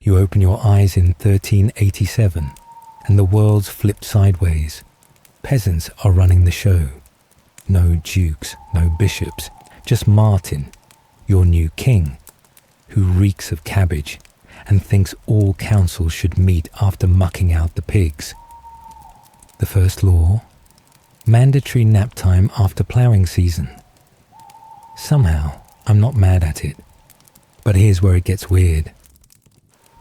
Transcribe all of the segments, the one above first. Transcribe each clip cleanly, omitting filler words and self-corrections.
You open your eyes in 1387, and the world's flipped sideways. Peasants are running the show. No dukes, no bishops, just Martin, your new king, who reeks of cabbage and thinks all councils should meet after mucking out the pigs. The first law: mandatory nap time after ploughing season. Somehow, I'm not mad at it. But here's where it gets weird.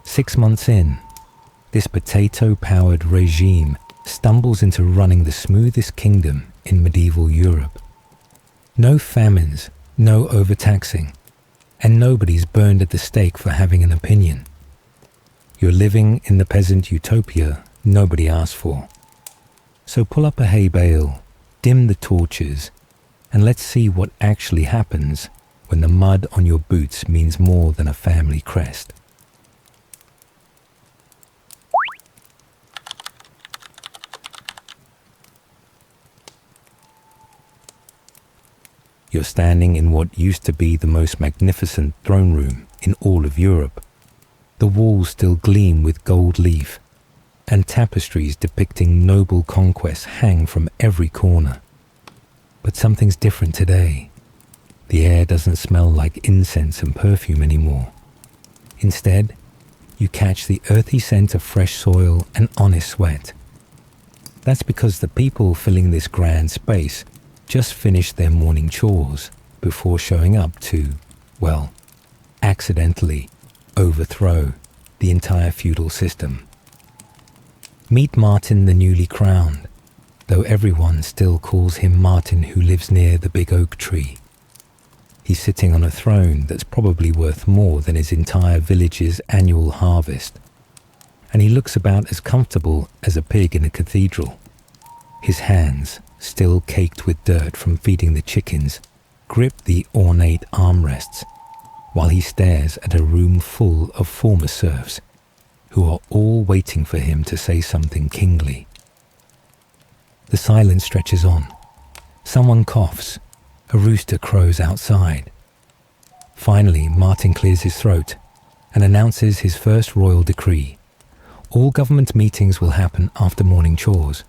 6 months in, this potato-powered regime stumbles into running the smoothest kingdom in medieval Europe. No famines, no overtaxing, and nobody's burned at the stake for having an opinion. You're living in the peasant utopia nobody asked for. So pull up a hay bale, dim the torches, and let's see what actually happens when the mud on your boots means more than a family crest. You're standing in what used to be the most magnificent throne room in all of Europe. The walls still gleam with gold leaf, and tapestries depicting noble conquests hang from every corner. But something's different today. The air doesn't smell like incense and perfume anymore. Instead, you catch the earthy scent of fresh soil and honest sweat. That's because the people filling this grand space just finished their morning chores before showing up to, well, accidentally overthrow the entire feudal system. Meet Martin the newly crowned, though everyone still calls him Martin who lives near the big oak tree. He's sitting on a throne that's probably worth more than his entire village's annual harvest, and he looks about as comfortable as a pig in a cathedral. His hands, still caked with dirt from feeding the chickens, grip the ornate armrests, while he stares at a room full of former serfs, who are all waiting for him to say something kingly. The silence stretches on. Someone coughs. A rooster crows outside. Finally, Martin clears his throat and announces his first royal decree. All government meetings will happen after morning chores,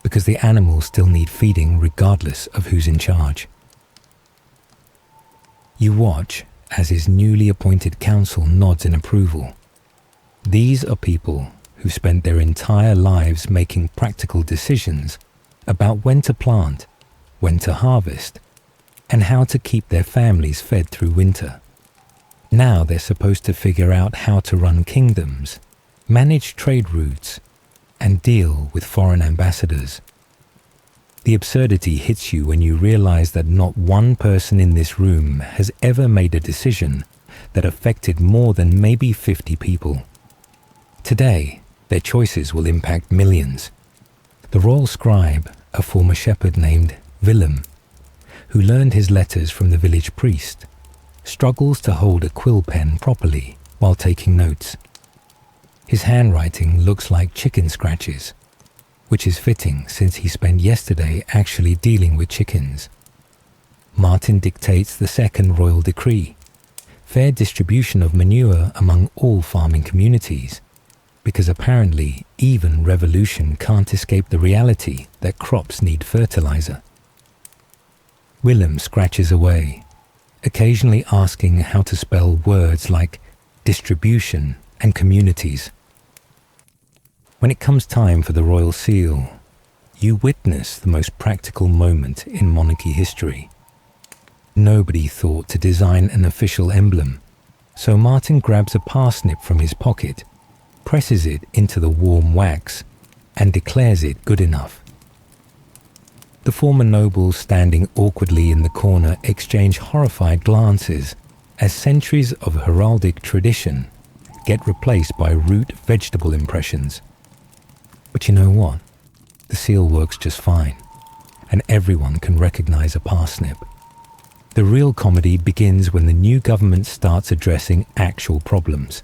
because the animals still need feeding regardless of who's in charge. You watch as his newly appointed council nods in approval. These are people who've spent their entire lives making practical decisions about when to plant, when to harvest, and how to keep their families fed through winter. Now they're supposed to figure out how to run kingdoms, manage trade routes, and deal with foreign ambassadors. The absurdity hits you when you realize that not one person in this room has ever made a decision that affected more than maybe 50 people. Today, their choices will impact millions. The royal scribe, a former shepherd named Willem, who learned his letters from the village priest, struggles to hold a quill pen properly while taking notes. His handwriting looks like chicken scratches, which is fitting since he spent yesterday actually dealing with chickens. Martin dictates the second royal decree: fair distribution of manure among all farming communities, because apparently even revolution can't escape the reality that crops need fertilizer. Willem scratches away, occasionally asking how to spell words like distribution and communities. When it comes time for the royal seal, you witness the most practical moment in monarchy history. Nobody thought to design an official emblem, so Martin grabs a parsnip from his pocket, presses it into the warm wax, and declares it good enough. The former nobles standing awkwardly in the corner exchange horrified glances as centuries of heraldic tradition get replaced by root vegetable impressions. But you know what? The seal works just fine, and everyone can recognize a parsnip. The real comedy begins when the new government starts addressing actual problems.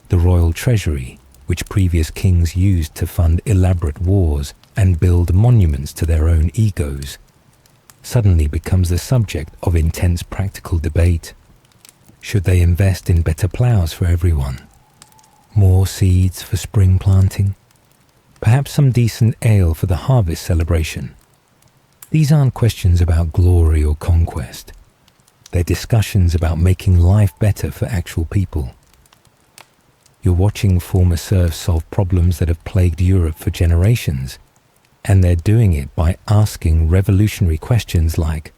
The royal treasury, which previous kings used to fund elaborate wars and build monuments to their own egos, suddenly becomes the subject of intense practical debate. Should they invest in better ploughs for everyone? more seeds for spring planting, perhaps some decent ale for the harvest celebration. These aren't questions about glory or conquest. They're discussions about making life better for actual people. You're watching former serfs solve problems that have plagued Europe for generations, and they're doing it by asking revolutionary questions like,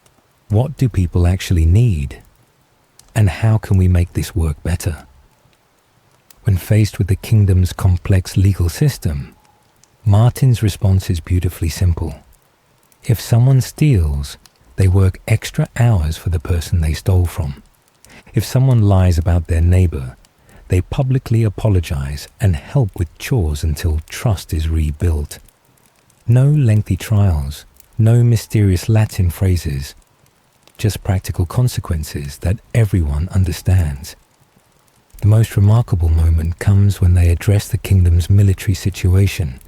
what do people actually need? And how can we make this work better? When faced with the kingdom's complex legal system, Martin's response is beautifully simple. If someone steals, they work extra hours for the person they stole from. If someone lies about their neighbor, they publicly apologize and help with chores until trust is rebuilt. No lengthy trials, no mysterious Latin phrases, just practical consequences that everyone understands. The most remarkable moment comes when they address the kingdom's military situation.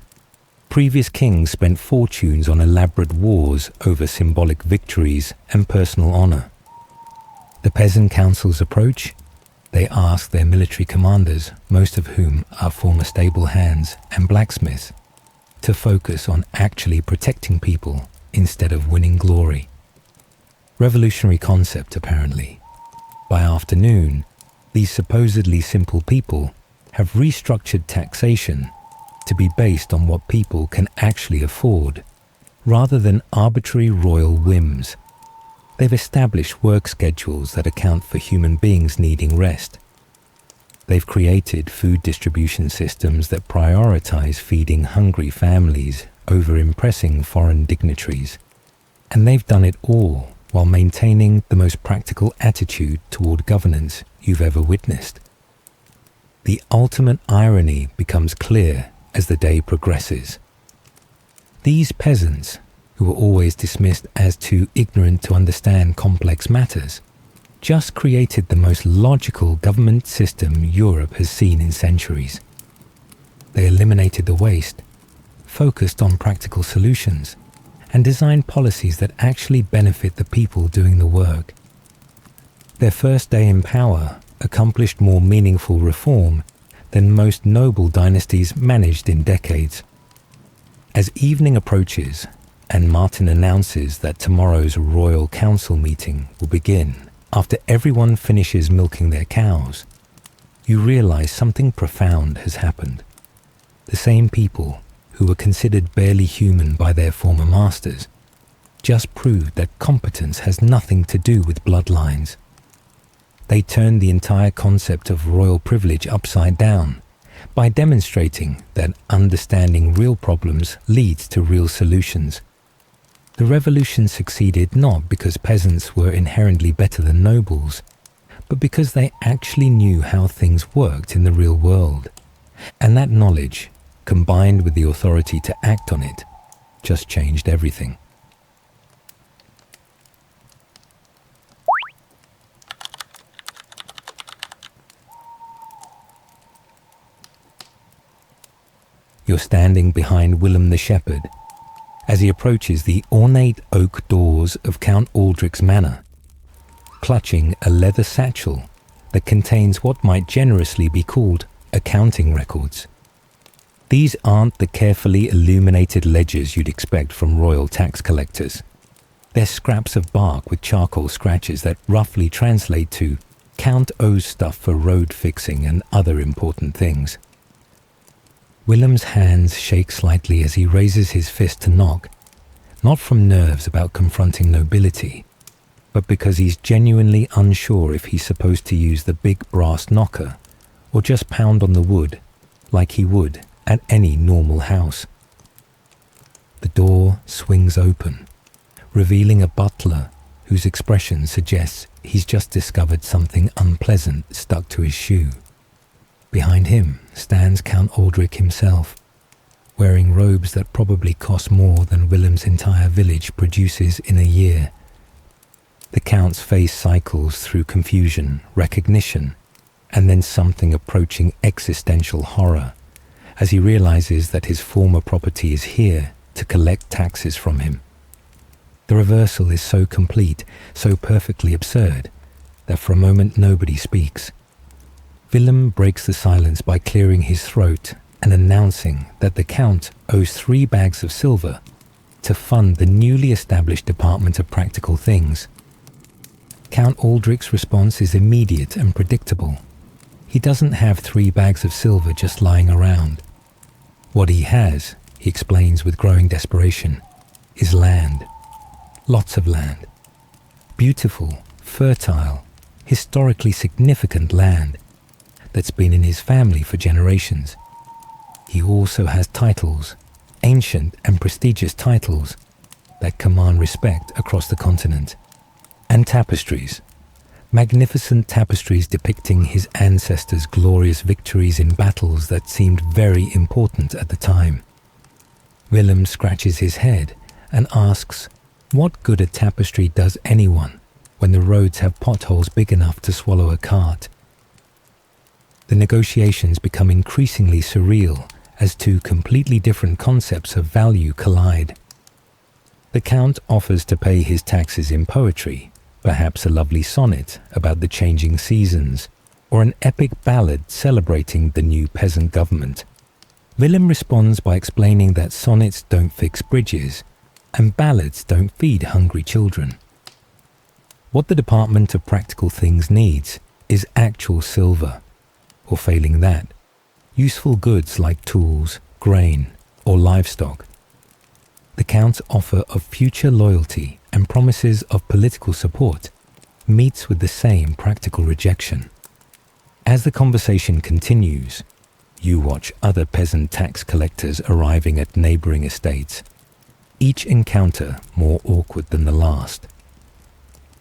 Previous kings spent fortunes on elaborate wars over symbolic victories and personal honor. The peasant council's approach? They ask their military commanders, most of whom are former stable hands and blacksmiths, to focus on actually protecting people instead of winning glory. Revolutionary concept, apparently. By afternoon, these supposedly simple people have restructured taxation to be based on what people can actually afford, rather than arbitrary royal whims. They've established work schedules that account for human beings needing rest. They've created food distribution systems that prioritize feeding hungry families over impressing foreign dignitaries. And they've done it all while maintaining the most practical attitude toward governance you've ever witnessed. The ultimate irony becomes clear as the day progresses. These peasants, who were always dismissed as too ignorant to understand complex matters, just created the most logical government system Europe has seen in centuries. They eliminated the waste, focused on practical solutions, and designed policies that actually benefit the people doing the work. Their first day in power accomplished more meaningful reform than most noble dynasties managed in decades. As evening approaches, and Martin announces that tomorrow's royal council meeting will begin after everyone finishes milking their cows, you realize something profound has happened. The same people who were considered barely human by their former masters just proved that competence has nothing to do with bloodlines. They turned the entire concept of royal privilege upside down by demonstrating that understanding real problems leads to real solutions. The revolution succeeded not because peasants were inherently better than nobles, but because they actually knew how things worked in the real world. And that knowledge, combined with the authority to act on it, just changed everything. You're standing behind Willem the Shepherd as he approaches the ornate oak doors of Count Aldrich's manor, clutching a leather satchel that contains what might generously be called accounting records. These aren't the carefully illuminated ledgers you'd expect from royal tax collectors. They're scraps of bark with charcoal scratches that roughly translate to Count owes stuff for road fixing and other important things. Willem's hands shake slightly as he raises his fist to knock, not from nerves about confronting nobility, but because he's genuinely unsure if he's supposed to use the big brass knocker or just pound on the wood like he would at any normal house. The door swings open, revealing a butler whose expression suggests he's just discovered something unpleasant stuck to his shoe. Behind him stands Count Aldrich himself, wearing robes that probably cost more than Willem's entire village produces in a year. The Count's face cycles through confusion, recognition, and then something approaching existential horror as he realizes that his former property is here to collect taxes from him. The reversal is so complete, so perfectly absurd, that for a moment nobody speaks. Willem breaks the silence by clearing his throat and announcing that the Count owes 3 bags of silver to fund the newly established Department of Practical Things. Count Aldrich's response is immediate and predictable. He doesn't have 3 bags of silver just lying around. What he has, he explains with growing desperation, is land. Lots of land. Beautiful, fertile, historically significant land that's been in his family for generations. He also has titles, ancient and prestigious titles that command respect across the continent. And tapestries, magnificent tapestries depicting his ancestors' glorious victories in battles that seemed very important at the time. Willem scratches his head and asks, what good a tapestry does anyone when the roads have potholes big enough to swallow a cart? The negotiations become increasingly surreal as 2 completely different concepts of value collide. The Count offers to pay his taxes in poetry, perhaps a lovely sonnet about the changing seasons, or an epic ballad celebrating the new peasant government. Willem responds by explaining that sonnets don't fix bridges, and ballads don't feed hungry children. What the Department of Practical Things needs is actual silver, or failing that, useful goods like tools, grain, or livestock. The Count's offer of future loyalty and promises of political support meets with the same practical rejection. As the conversation continues, you watch other peasant tax collectors arriving at neighboring estates, each encounter more awkward than the last.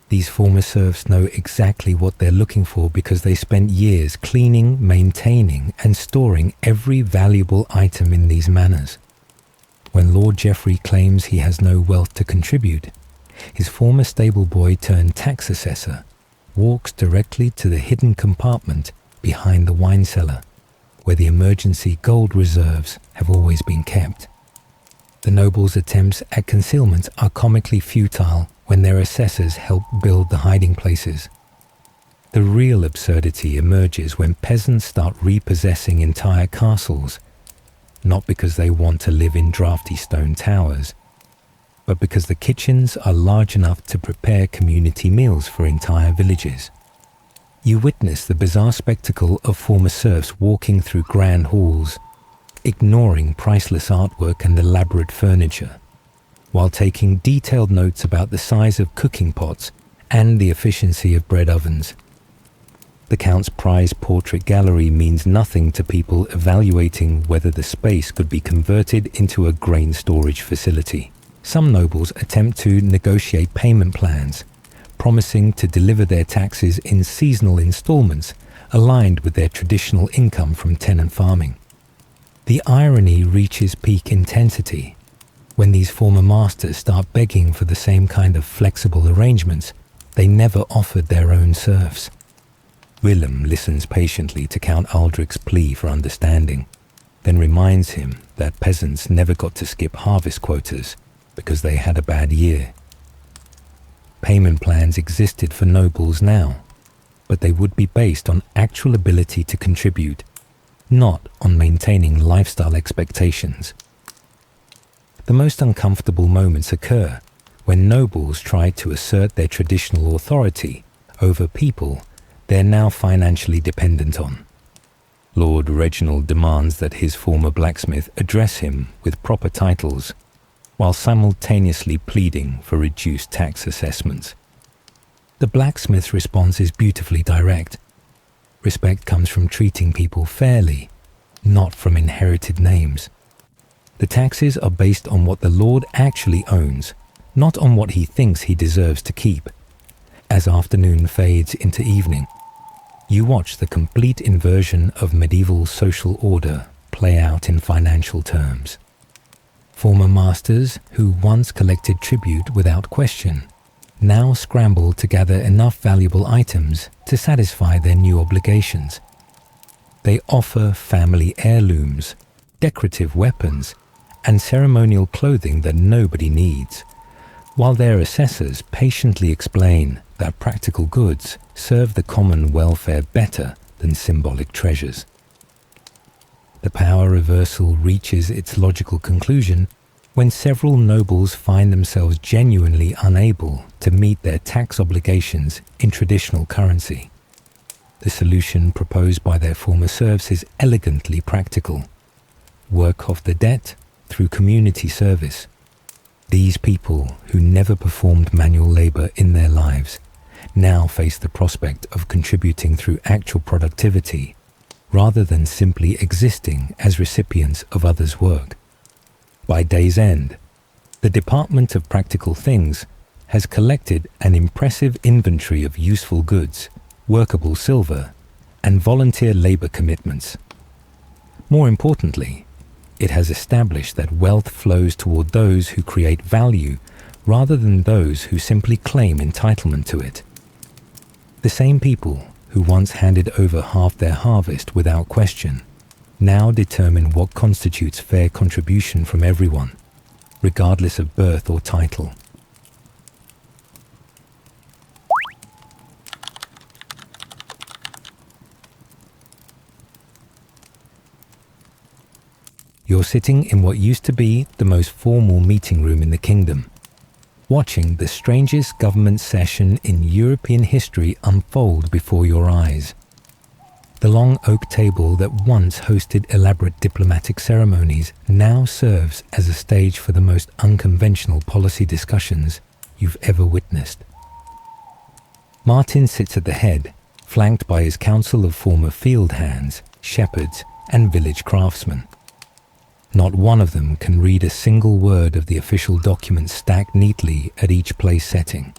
These former serfs know exactly what they're looking for because they spent years cleaning, maintaining, and storing every valuable item in these manors. When Lord Geoffrey claims he has no wealth to contribute, his former stable boy turned tax assessor walks directly to the hidden compartment behind the wine cellar, where the emergency gold reserves have always been kept. The nobles' attempts at concealment are comically futile when their assessors help build the hiding places. The real absurdity emerges when peasants start repossessing entire castles, not because they want to live in drafty stone towers, but because the kitchens are large enough to prepare community meals for entire villages. You witness the bizarre spectacle of former serfs walking through grand halls, ignoring priceless artwork and elaborate furniture, while taking detailed notes about the size of cooking pots and the efficiency of bread ovens. The Count's prize portrait gallery means nothing to people evaluating whether the space could be converted into a grain storage facility. Some nobles attempt to negotiate payment plans, promising to deliver their taxes in seasonal installments aligned with their traditional income from tenant farming. The irony reaches peak intensity when these former masters start begging for the same kind of flexible arrangements they never offered their own serfs. Willem listens patiently to Count Aldrich's plea for understanding, then reminds him that peasants never got to skip harvest quotas because they had a bad year. Payment plans existed for nobles now, but they would be based on actual ability to contribute, not on maintaining lifestyle expectations. The most uncomfortable moments occur when nobles try to assert their traditional authority over people they're now financially dependent on. Lord Reginald demands that his former blacksmith address him with proper titles, while simultaneously pleading for reduced tax assessments. The blacksmith's response is beautifully direct. Respect comes from treating people fairly, not from inherited names. The taxes are based on what the Lord actually owns, not on what he thinks he deserves to keep. As afternoon fades into evening, you watch the complete inversion of medieval social order play out in financial terms. Former masters who once collected tribute without question now scramble to gather enough valuable items to satisfy their new obligations. They offer family heirlooms, decorative weapons, and ceremonial clothing that nobody needs, while their assessors patiently explain that practical goods serve the common welfare better than symbolic treasures. The power reversal reaches its logical conclusion when several nobles find themselves genuinely unable to meet their tax obligations in traditional currency. The solution proposed by their former serfs is elegantly practical. Work off the debt through community service. These people, who never performed manual labor in their lives, now face the prospect of contributing through actual productivity rather than simply existing as recipients of others' work. By day's end, the Department of Practical Things has collected an impressive inventory of useful goods, workable silver, and volunteer labor commitments. More importantly, it has established that wealth flows toward those who create value rather than those who simply claim entitlement to it. The same people who once handed over half their harvest without question now determine what constitutes fair contribution from everyone, regardless of birth or title. You're sitting in what used to be the most formal meeting room in the kingdom, watching the strangest government session in European history unfold before your eyes. The long oak table that once hosted elaborate diplomatic ceremonies now serves as a stage for the most unconventional policy discussions you've ever witnessed. Martin sits at the head, flanked by his council of former field hands, shepherds, and village craftsmen. Not one of them can read a single word of the official documents stacked neatly at each place setting.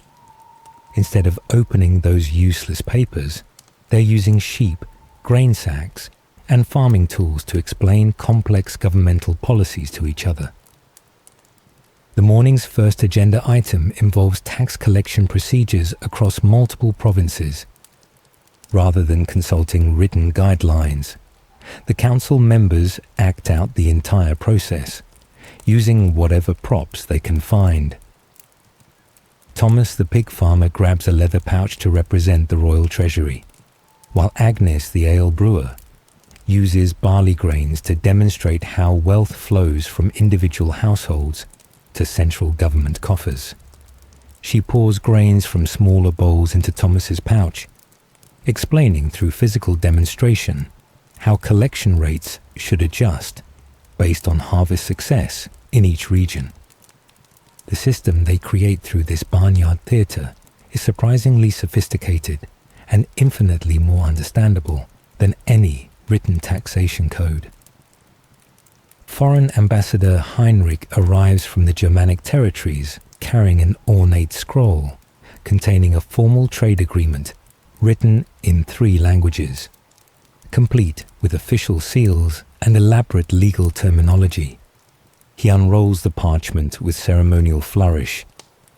Instead of opening those useless papers, they're using sheep, grain sacks, and farming tools to explain complex governmental policies to each other. The morning's first agenda item involves tax collection procedures across multiple provinces. Rather than consulting written guidelines, the council members act out the entire process, using whatever props they can find. Thomas the pig farmer grabs a leather pouch to represent the royal treasury, while Agnes the ale brewer uses barley grains to demonstrate how wealth flows from individual households to central government coffers. She pours grains from smaller bowls into Thomas's pouch, explaining through physical demonstration how collection rates should adjust based on harvest success in each region. The system they create through this barnyard theatre is surprisingly sophisticated and infinitely more understandable than any written taxation code. Foreign Ambassador Heinrich arrives from the Germanic territories carrying an ornate scroll containing a formal trade agreement written in 3 languages, complete with official seals and elaborate legal terminology. He unrolls the parchment with ceremonial flourish,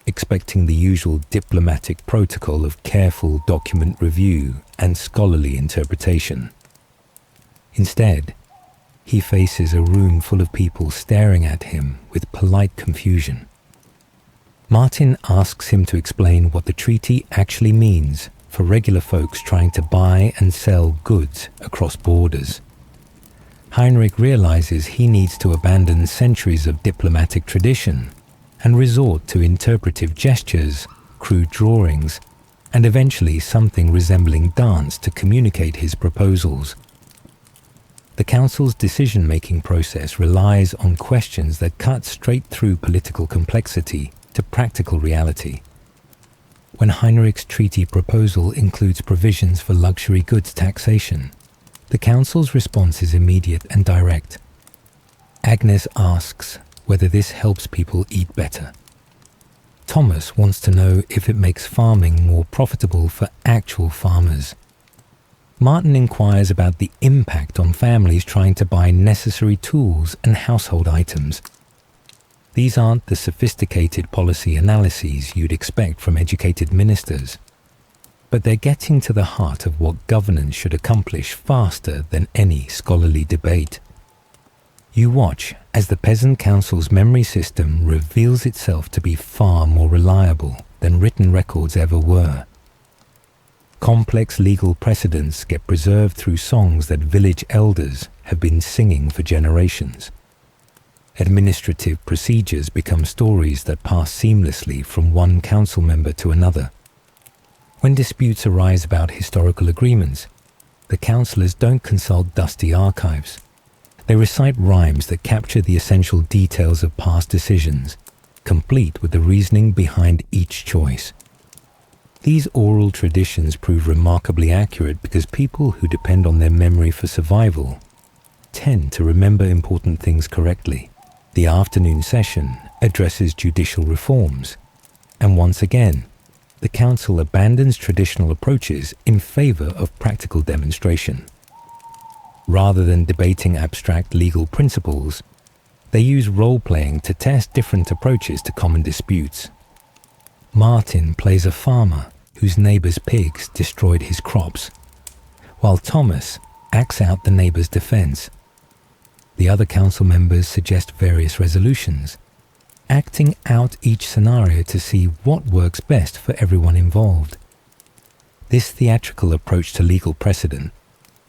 expecting the usual diplomatic protocol of careful document review and scholarly interpretation. Instead, he faces a room full of people staring at him with polite confusion. Martin asks him to explain what the treaty actually means for regular folks trying to buy and sell goods across borders. Heinrich realizes he needs to abandon centuries of diplomatic tradition and resort to interpretive gestures, crude drawings, and eventually something resembling dance to communicate his proposals. The council's decision-making process relies on questions that cut straight through political complexity to practical reality. When Heinrich's treaty proposal includes provisions for luxury goods taxation, the council's response is immediate and direct. Agnes asks whether this helps people eat better. Thomas wants to know if it makes farming more profitable for actual farmers. Martin inquires about the impact on families trying to buy necessary tools and household items. These aren't the sophisticated policy analyses you'd expect from educated ministers, but they're getting to the heart of what governance should accomplish faster than any scholarly debate. You watch as the Peasant Council's memory system reveals itself to be far more reliable than written records ever were. Complex legal precedents get preserved through songs that village elders have been singing for generations. Administrative procedures become stories that pass seamlessly from one council member to another. When disputes arise about historical agreements, the councillors don't consult dusty archives. They recite rhymes that capture the essential details of past decisions, complete with the reasoning behind each choice. These oral traditions prove remarkably accurate because people who depend on their memory for survival tend to remember important things correctly. The afternoon session addresses judicial reforms, and once again, the council abandons traditional approaches in favour of practical demonstration. Rather than debating abstract legal principles, they use role-playing to test different approaches to common disputes. Martin plays a farmer whose neighbour's pigs destroyed his crops, while Thomas acts out the neighbour's defence. The other council members suggest various resolutions, acting out each scenario to see what works best for everyone involved. This theatrical approach to legal precedent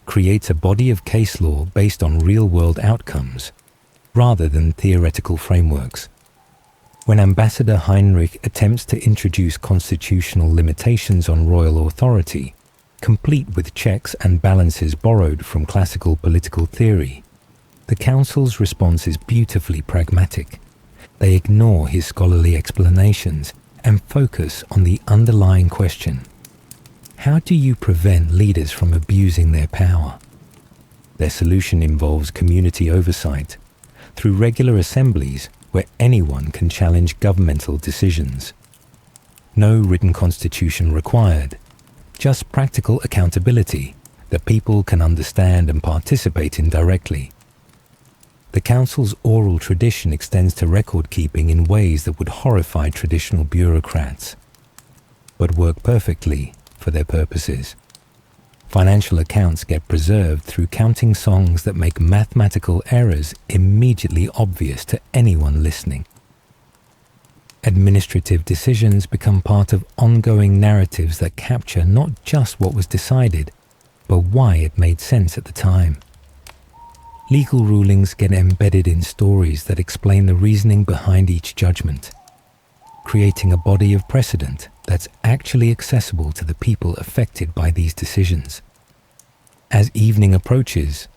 creates a body of case law based on real-world outcomes, rather than theoretical frameworks. When Ambassador Heinrich attempts to introduce constitutional limitations on royal authority, complete with checks and balances borrowed from classical political theory, the council's response is beautifully pragmatic. They ignore his scholarly explanations and focus on the underlying question: how do you prevent leaders from abusing their power? Their solution involves community oversight through regular assemblies where anyone can challenge governmental decisions. No written constitution required, just practical accountability that people can understand and participate in directly. The council's oral tradition extends to record-keeping in ways that would horrify traditional bureaucrats, but work perfectly for their purposes. Financial accounts get preserved through counting songs that make mathematical errors immediately obvious to anyone listening. Administrative decisions become part of ongoing narratives that capture not just what was decided, but why it made sense at the time. Legal rulings get embedded in stories that explain the reasoning behind each judgment, creating a body of precedent that's actually accessible to the people affected by these decisions. As evening approaches,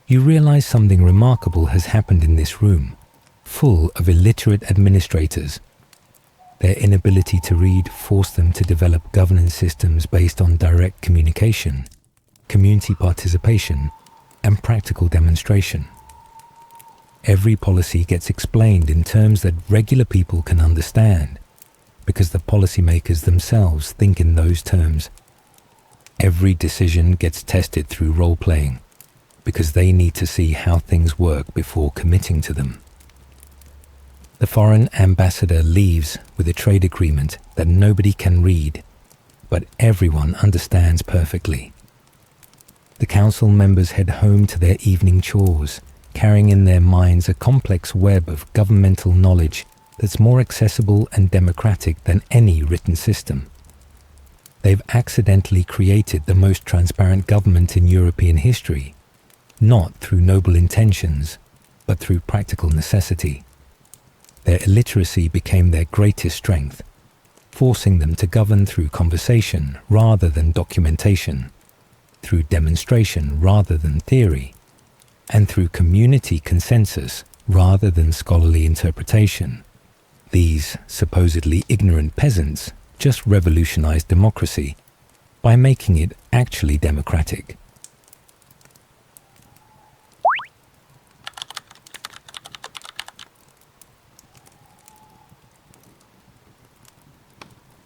you realize something remarkable has happened in this room, full of illiterate administrators. Their inability to read forced them to develop governance systems based on direct communication, community participation, and practical demonstration. Every policy gets explained in terms that regular people can understand, because the policymakers themselves think in those terms. Every decision gets tested through role-playing, because they need to see how things work before committing to them. The foreign ambassador leaves with a trade agreement that nobody can read, but everyone understands perfectly. The council members head home to their evening chores, carrying in their minds a complex web of governmental knowledge that's more accessible and democratic than any written system. They've accidentally created the most transparent government in European history, not through noble intentions, but through practical necessity. Their illiteracy became their greatest strength, forcing them to govern through conversation rather than documentation, through demonstration rather than theory, and through community consensus rather than scholarly interpretation. These supposedly ignorant peasants just revolutionized democracy by making it actually democratic.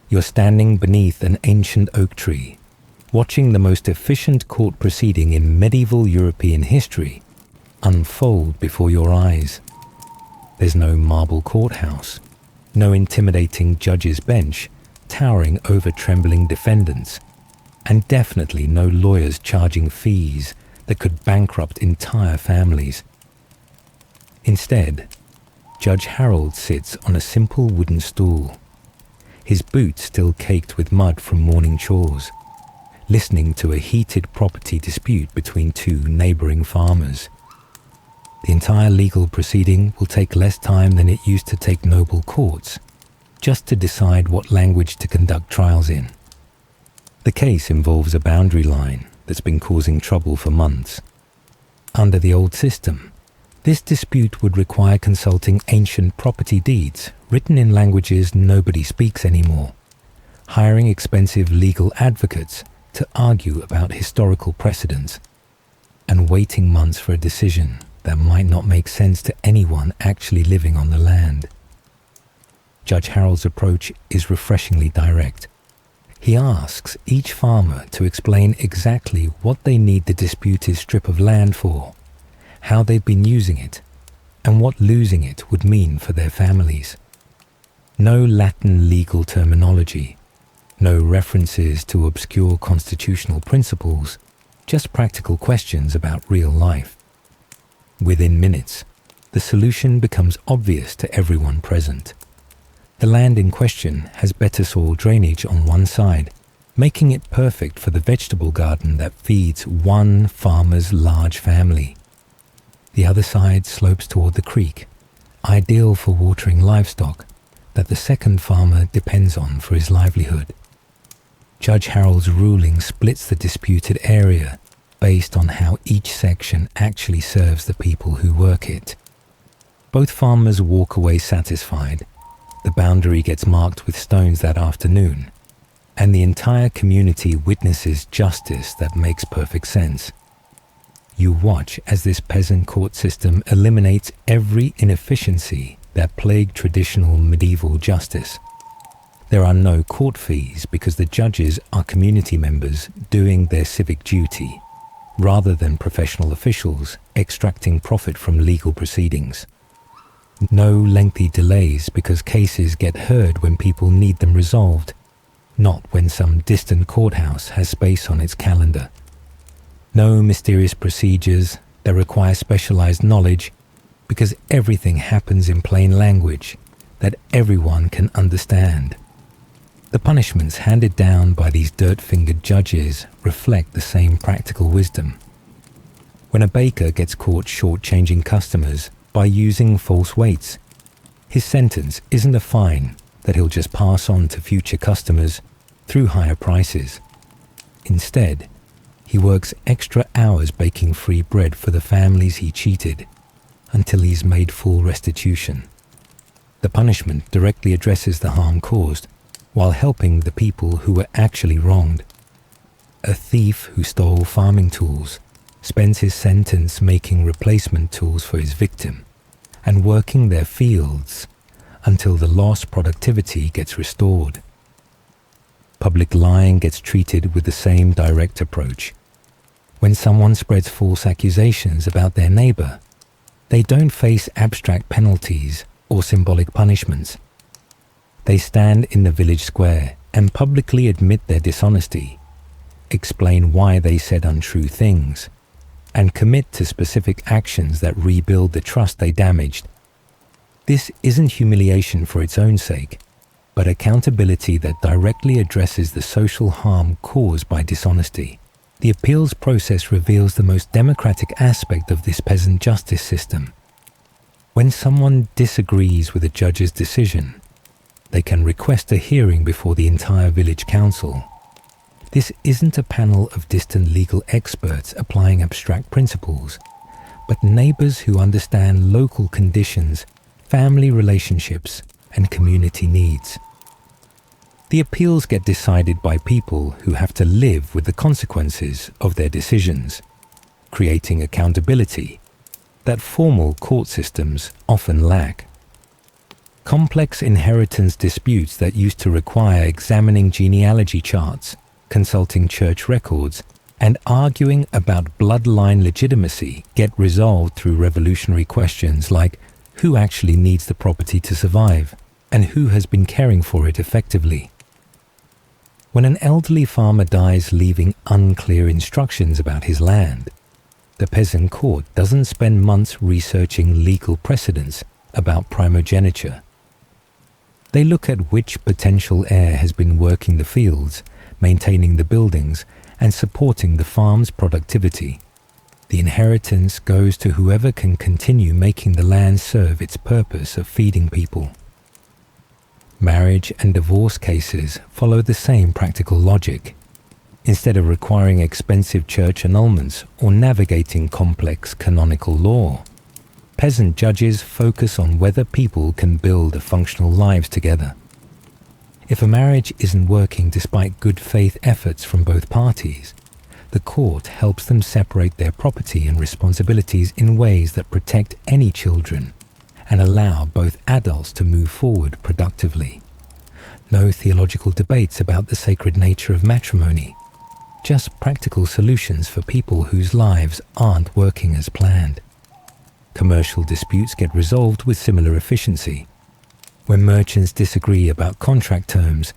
You're standing beneath an ancient oak tree, watching the most efficient court proceeding in medieval European history unfold before your eyes. There's no marble courthouse, no intimidating judge's bench towering over trembling defendants, and definitely no lawyers charging fees that could bankrupt entire families. Instead, Judge Harold sits on a simple wooden stool, his boots still caked with mud from morning chores, listening to a heated property dispute between two neighbouring farmers. The entire legal proceeding will take less time than it used to take noble courts, just to decide what language to conduct trials in. The case involves a boundary line that's been causing trouble for months. Under the old system, this dispute would require consulting ancient property deeds written in languages nobody speaks anymore, hiring expensive legal advocates to argue about historical precedents, and waiting months for a decision that might not make sense to anyone actually living on the land. Judge Harold's approach is refreshingly direct. He asks each farmer to explain exactly what they need the disputed strip of land for, how they've been using it, and what losing it would mean for their families. No Latin legal terminology, no references to obscure constitutional principles, just practical questions about real life. Within minutes, the solution becomes obvious to everyone present. The land in question has better soil drainage on one side, making it perfect for the vegetable garden that feeds one farmer's large family. The other side slopes toward the creek, ideal for watering livestock that the second farmer depends on for his livelihood. Judge Harold's ruling splits the disputed area based on how each section actually serves the people who work it. Both farmers walk away satisfied. The boundary gets marked with stones that afternoon, and the entire community witnesses justice that makes perfect sense. You watch as this peasant court system eliminates every inefficiency that plagued traditional medieval justice. There are no court fees because the judges are community members doing their civic duty, rather than professional officials extracting profit from legal proceedings. No lengthy delays because cases get heard when people need them resolved, not when some distant courthouse has space on its calendar. No mysterious procedures that require specialized knowledge because everything happens in plain language that everyone can understand. The punishments handed down by these dirt-fingered judges reflect the same practical wisdom. When a baker gets caught shortchanging customers by using false weights, his sentence isn't a fine that he'll just pass on to future customers through higher prices. Instead, he works extra hours baking free bread for the families he cheated until he's made full restitution. The punishment directly addresses the harm caused while helping the people who were actually wronged. A thief who stole farming tools spends his sentence making replacement tools for his victim and working their fields until the lost productivity gets restored. Public lying gets treated with the same direct approach. When someone spreads false accusations about their neighbor, they don't face abstract penalties or symbolic punishments. They stand in the village square and publicly admit their dishonesty, explain why they said untrue things, and commit to specific actions that rebuild the trust they damaged. This isn't humiliation for its own sake, but accountability that directly addresses the social harm caused by dishonesty. The appeals process reveals the most democratic aspect of this peasant justice system. When someone disagrees with a judge's decision, they can request a hearing before the entire village council. This isn't a panel of distant legal experts applying abstract principles, but neighbors who understand local conditions, family relationships, and community needs. The appeals get decided by people who have to live with the consequences of their decisions, creating accountability that formal court systems often lack. Complex inheritance disputes that used to require examining genealogy charts, consulting church records, and arguing about bloodline legitimacy get resolved through revolutionary questions like who actually needs the property to survive and who has been caring for it effectively. When an elderly farmer dies leaving unclear instructions about his land, the peasant court doesn't spend months researching legal precedents about primogeniture. They look at which potential heir has been working the fields, maintaining the buildings, and supporting the farm's productivity. The inheritance goes to whoever can continue making the land serve its purpose of feeding people. Marriage and divorce cases follow the same practical logic. Instead of requiring expensive church annulments or navigating complex canonical law, peasant judges focus on whether people can build functional lives together. If a marriage isn't working despite good faith efforts from both parties, the court helps them separate their property and responsibilities in ways that protect any children and allow both adults to move forward productively. No theological debates about the sacred nature of matrimony, just practical solutions for people whose lives aren't working as planned. Commercial disputes get resolved with similar efficiency. When merchants disagree about contract terms,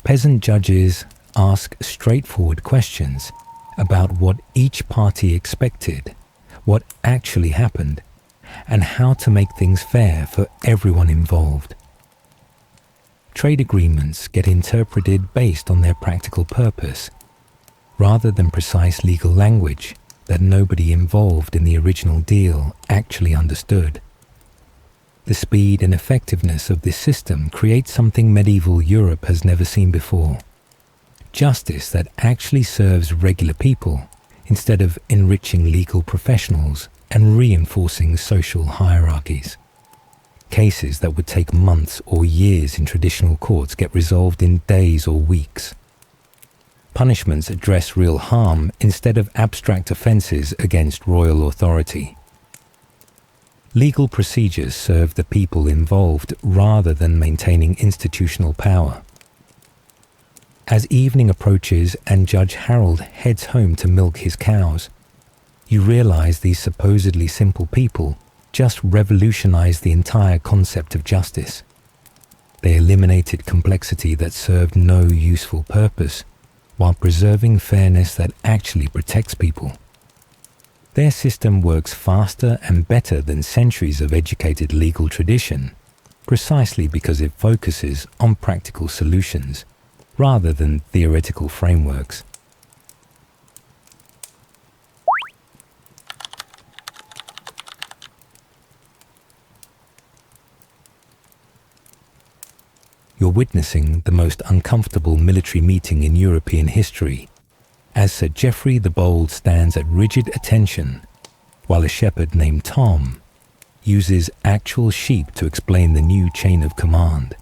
peasant judges ask straightforward questions about what each party expected, what actually happened, and how to make things fair for everyone involved. Trade agreements get interpreted based on their practical purpose, rather than precise legal language that nobody involved in the original deal actually understood. The speed and effectiveness of this system creates something medieval Europe has never seen before. Justice that actually serves regular people instead of enriching legal professionals and reinforcing social hierarchies. Cases that would take months or years in traditional courts get resolved in days or weeks. Punishments address real harm instead of abstract offences against royal authority. Legal procedures serve the people involved rather than maintaining institutional power. As evening approaches and Judge Harold heads home to milk his cows, you realize these supposedly simple people just revolutionized the entire concept of justice. They eliminated complexity that served no useful purpose, while preserving fairness that actually protects people. Their system works faster and better than centuries of educated legal tradition, precisely because it focuses on practical solutions rather than theoretical frameworks. You're witnessing the most uncomfortable military meeting in European history, as Sir Geoffrey the Bold stands at rigid attention, while a shepherd named Tom uses actual sheep to explain the new chain of command.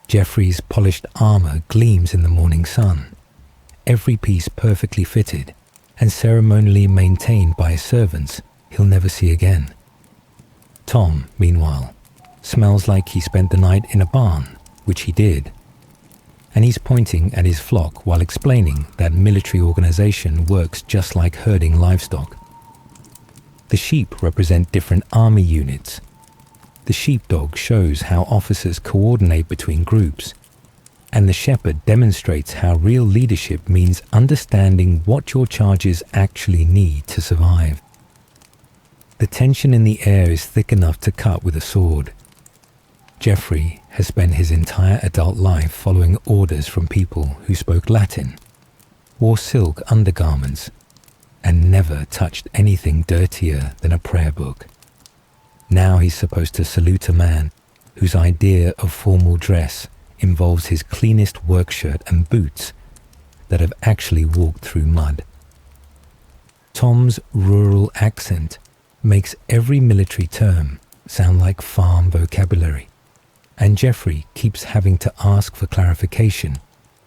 Geoffrey's polished armor gleams in the morning sun, every piece perfectly fitted and ceremonially maintained by servants he'll never see again. Tom, meanwhile, smells like he spent the night in a barn, which he did, and he's pointing at his flock while explaining that military organization works just like herding livestock. The sheep represent different army units. The sheepdog shows how officers coordinate between groups, and the shepherd demonstrates how real leadership means understanding what your charges actually need to survive. The tension in the air is thick enough to cut with a sword. Geoffrey has spent his entire adult life following orders from people who spoke Latin, wore silk undergarments, and never touched anything dirtier than a prayer book. Now he's supposed to salute a man whose idea of formal dress involves his cleanest work shirt and boots that have actually walked through mud. Tom's rural accent makes every military term sound like farm vocabulary, and Geoffrey keeps having to ask for clarification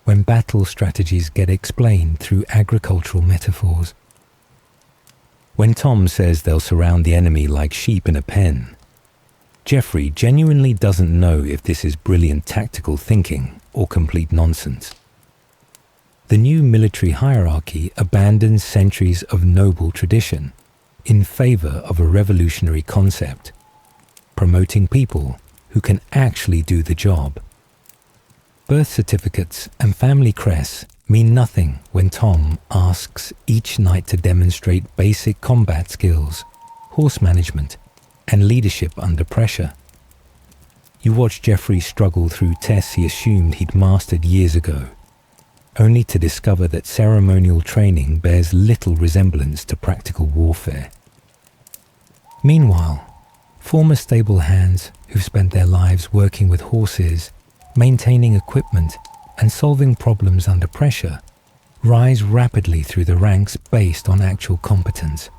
when battle strategies get explained through agricultural metaphors. When Tom says they'll surround the enemy like sheep in a pen, Geoffrey genuinely doesn't know if this is brilliant tactical thinking or complete nonsense. The new military hierarchy abandons centuries of noble tradition in favor of a revolutionary concept, promoting people who can actually do the job. Birth certificates and family crests mean nothing when Tom asks each knight to demonstrate basic combat skills, horse management, and leadership under pressure. You watch Geoffrey struggle through tests he assumed he'd mastered years ago. only to discover that ceremonial training bears little resemblance to practical warfare. Meanwhile, former stable hands who've spent their lives working with horses, maintaining equipment, and solving problems under pressure rise rapidly through the ranks based on actual competence.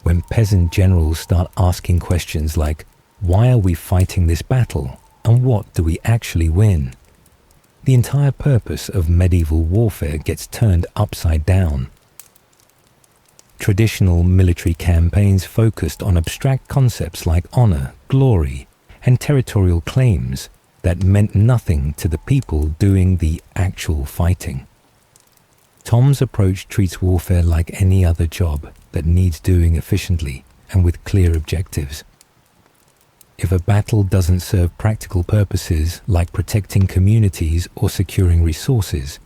When peasant generals start asking questions like, why are we fighting this battle and what do we actually win? The entire purpose of medieval warfare gets turned upside down. Traditional military campaigns focused on abstract concepts like honor, glory, and territorial claims that meant nothing to the people doing the actual fighting. Tom's approach treats warfare like any other job that needs doing efficiently and with clear objectives. If a battle doesn't serve practical purposes like protecting communities or securing resources,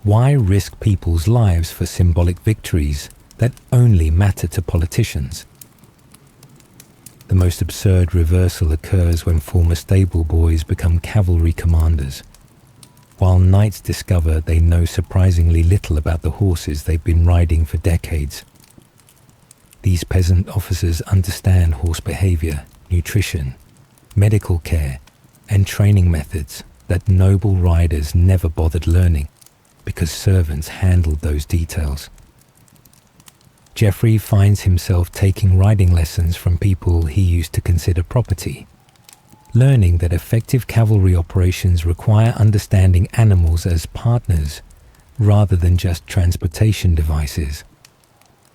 why risk people's lives for symbolic victories that only matter to politicians? The most absurd reversal occurs when former stable boys become cavalry commanders, while knights discover they know surprisingly little about the horses they've been riding for decades. These peasant officers understand horse behavior, nutrition, medical care, and training methods that noble riders never bothered learning because servants handled those details. Geoffrey finds himself taking riding lessons from people he used to consider property, learning that effective cavalry operations require understanding animals as partners rather than just transportation devices.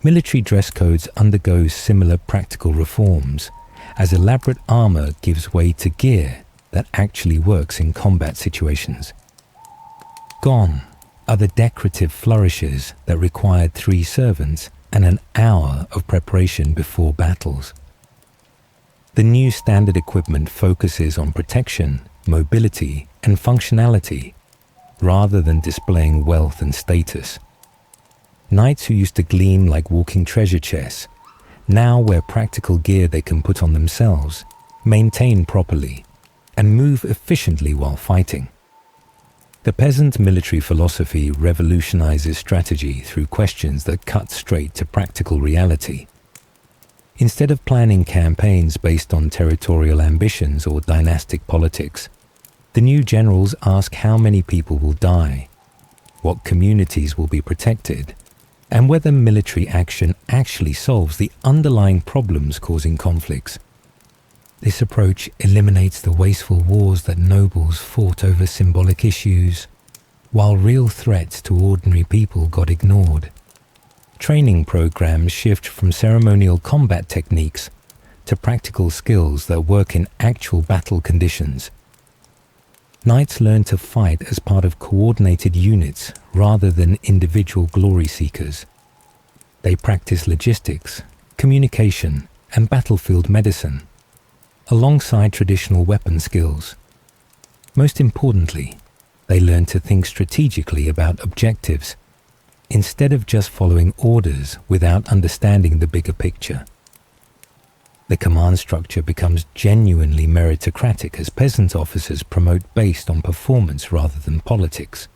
Military dress codes undergo similar practical reforms, as elaborate armor gives way to gear that actually works in combat situations. Gone are the decorative flourishes that required 3 servants and an hour of preparation before battles. The new standard equipment focuses on protection, mobility, and functionality, rather than displaying wealth and status. Knights who used to gleam like walking treasure chests now wear practical gear they can put on themselves, maintain properly, and move efficiently while fighting. The peasant military philosophy revolutionizes strategy through questions that cut straight to practical reality. Instead of planning campaigns based on territorial ambitions or dynastic politics, the new generals ask how many people will die, what communities will be protected, and whether military action actually solves the underlying problems causing conflicts. This approach eliminates the wasteful wars that nobles fought over symbolic issues, while real threats to ordinary people got ignored. Training programs shift from ceremonial combat techniques to practical skills that work in actual battle conditions. Knights learn to fight as part of coordinated units rather than individual glory seekers. They practice logistics, communication, and battlefield medicine, alongside traditional weapon skills. Most importantly, they learn to think strategically about objectives, instead of just following orders without understanding the bigger picture. The command structure becomes genuinely meritocratic as peasant officers promote based on performance rather than politics.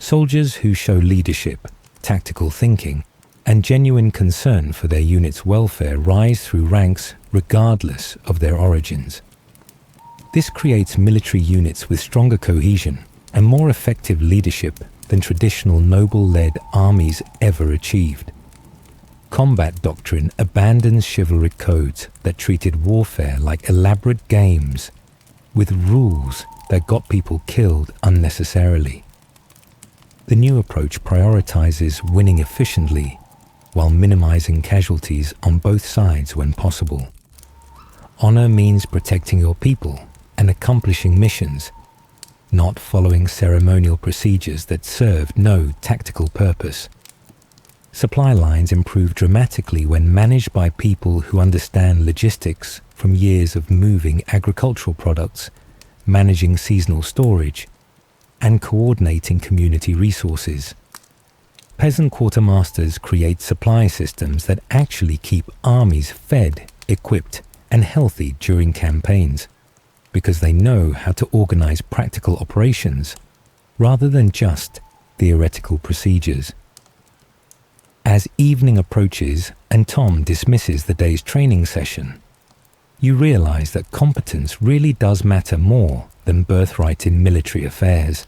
Soldiers who show leadership, tactical thinking, and genuine concern for their unit's welfare rise through ranks regardless of their origins. This creates military units with stronger cohesion and more effective leadership than traditional noble-led armies ever achieved. Combat doctrine abandons chivalric codes that treated warfare like elaborate games, with rules that got people killed unnecessarily. The new approach prioritizes winning efficiently while minimizing casualties on both sides when possible. Honor means protecting your people and accomplishing missions, not following ceremonial procedures that serve no tactical purpose. Supply lines improve dramatically when managed by people who understand logistics from years of moving agricultural products, managing seasonal storage, and coordinating community resources. Peasant quartermasters create supply systems that actually keep armies fed, equipped, and healthy during campaigns, because they know how to organize practical operations rather than just theoretical procedures. As evening approaches and Tom dismisses the day's training session, you realize that competence really does matter more than birthright in military affairs.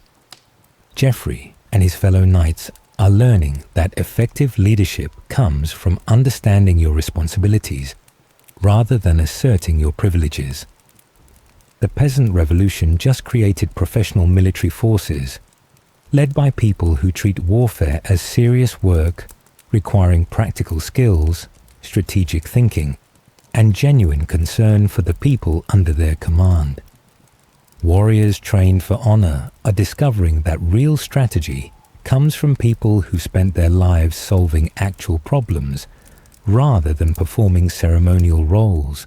Geoffrey and his fellow knights are learning that effective leadership comes from understanding your responsibilities rather than asserting your privileges. The peasant revolution just created professional military forces, led by people who treat warfare as serious work requiring practical skills, strategic thinking, and genuine concern for the people under their command. Warriors trained for honor are discovering that real strategy comes from people who spent their lives solving actual problems rather than performing ceremonial roles.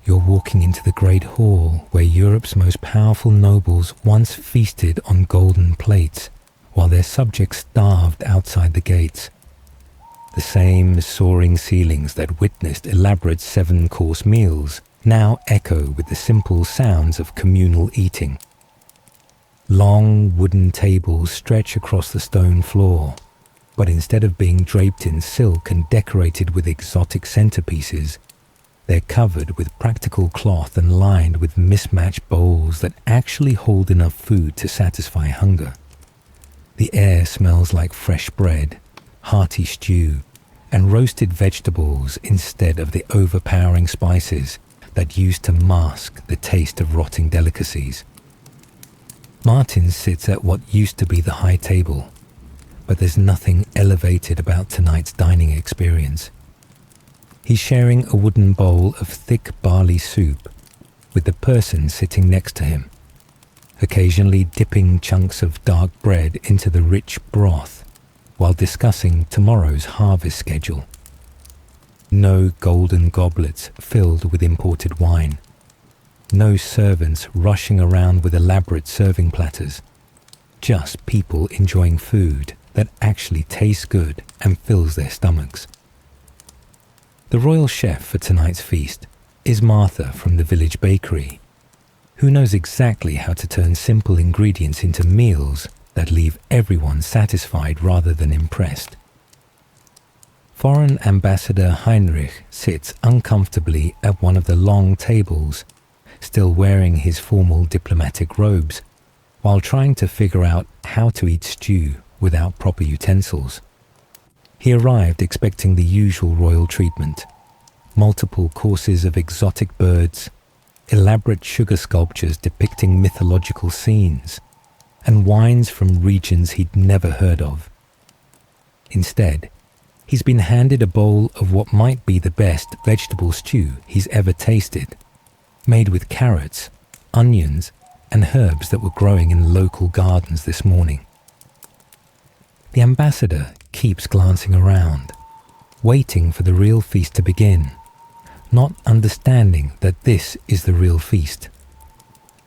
You're walking into the great hall where Europe's most powerful nobles once feasted on golden plates while their subjects starved outside the gates. The same soaring ceilings that witnessed elaborate 7-course meals now echo with the simple sounds of communal eating. Long wooden tables stretch across the stone floor, but instead of being draped in silk and decorated with exotic centerpieces, they're covered with practical cloth and lined with mismatched bowls that actually hold enough food to satisfy hunger. The air smells like fresh bread, hearty stew, and roasted vegetables instead of the overpowering spices that used to mask the taste of rotting delicacies. Martin sits at what used to be the high table, but there's nothing elevated about tonight's dining experience. He's sharing a wooden bowl of thick barley soup with the person sitting next to him, occasionally dipping chunks of dark bread into the rich broth while discussing tomorrow's harvest schedule. No golden goblets filled with imported wine. No servants rushing around with elaborate serving platters. Just people enjoying food that actually tastes good and fills their stomachs. The royal chef for tonight's feast is Martha from the village bakery, who knows exactly how to turn simple ingredients into meals that leave everyone satisfied rather than impressed. Foreign Ambassador Heinrich sits uncomfortably at one of the long tables, still wearing his formal diplomatic robes, while trying to figure out how to eat stew without proper utensils. He arrived expecting the usual royal treatment: multiple courses of exotic birds, elaborate sugar sculptures depicting mythological scenes, and wines from regions he'd never heard of. Instead, he's been handed a bowl of what might be the best vegetable stew he's ever tasted, made with carrots, onions, and herbs that were growing in local gardens this morning. The ambassador keeps glancing around, waiting for the real feast to begin, not understanding that this is the real feast.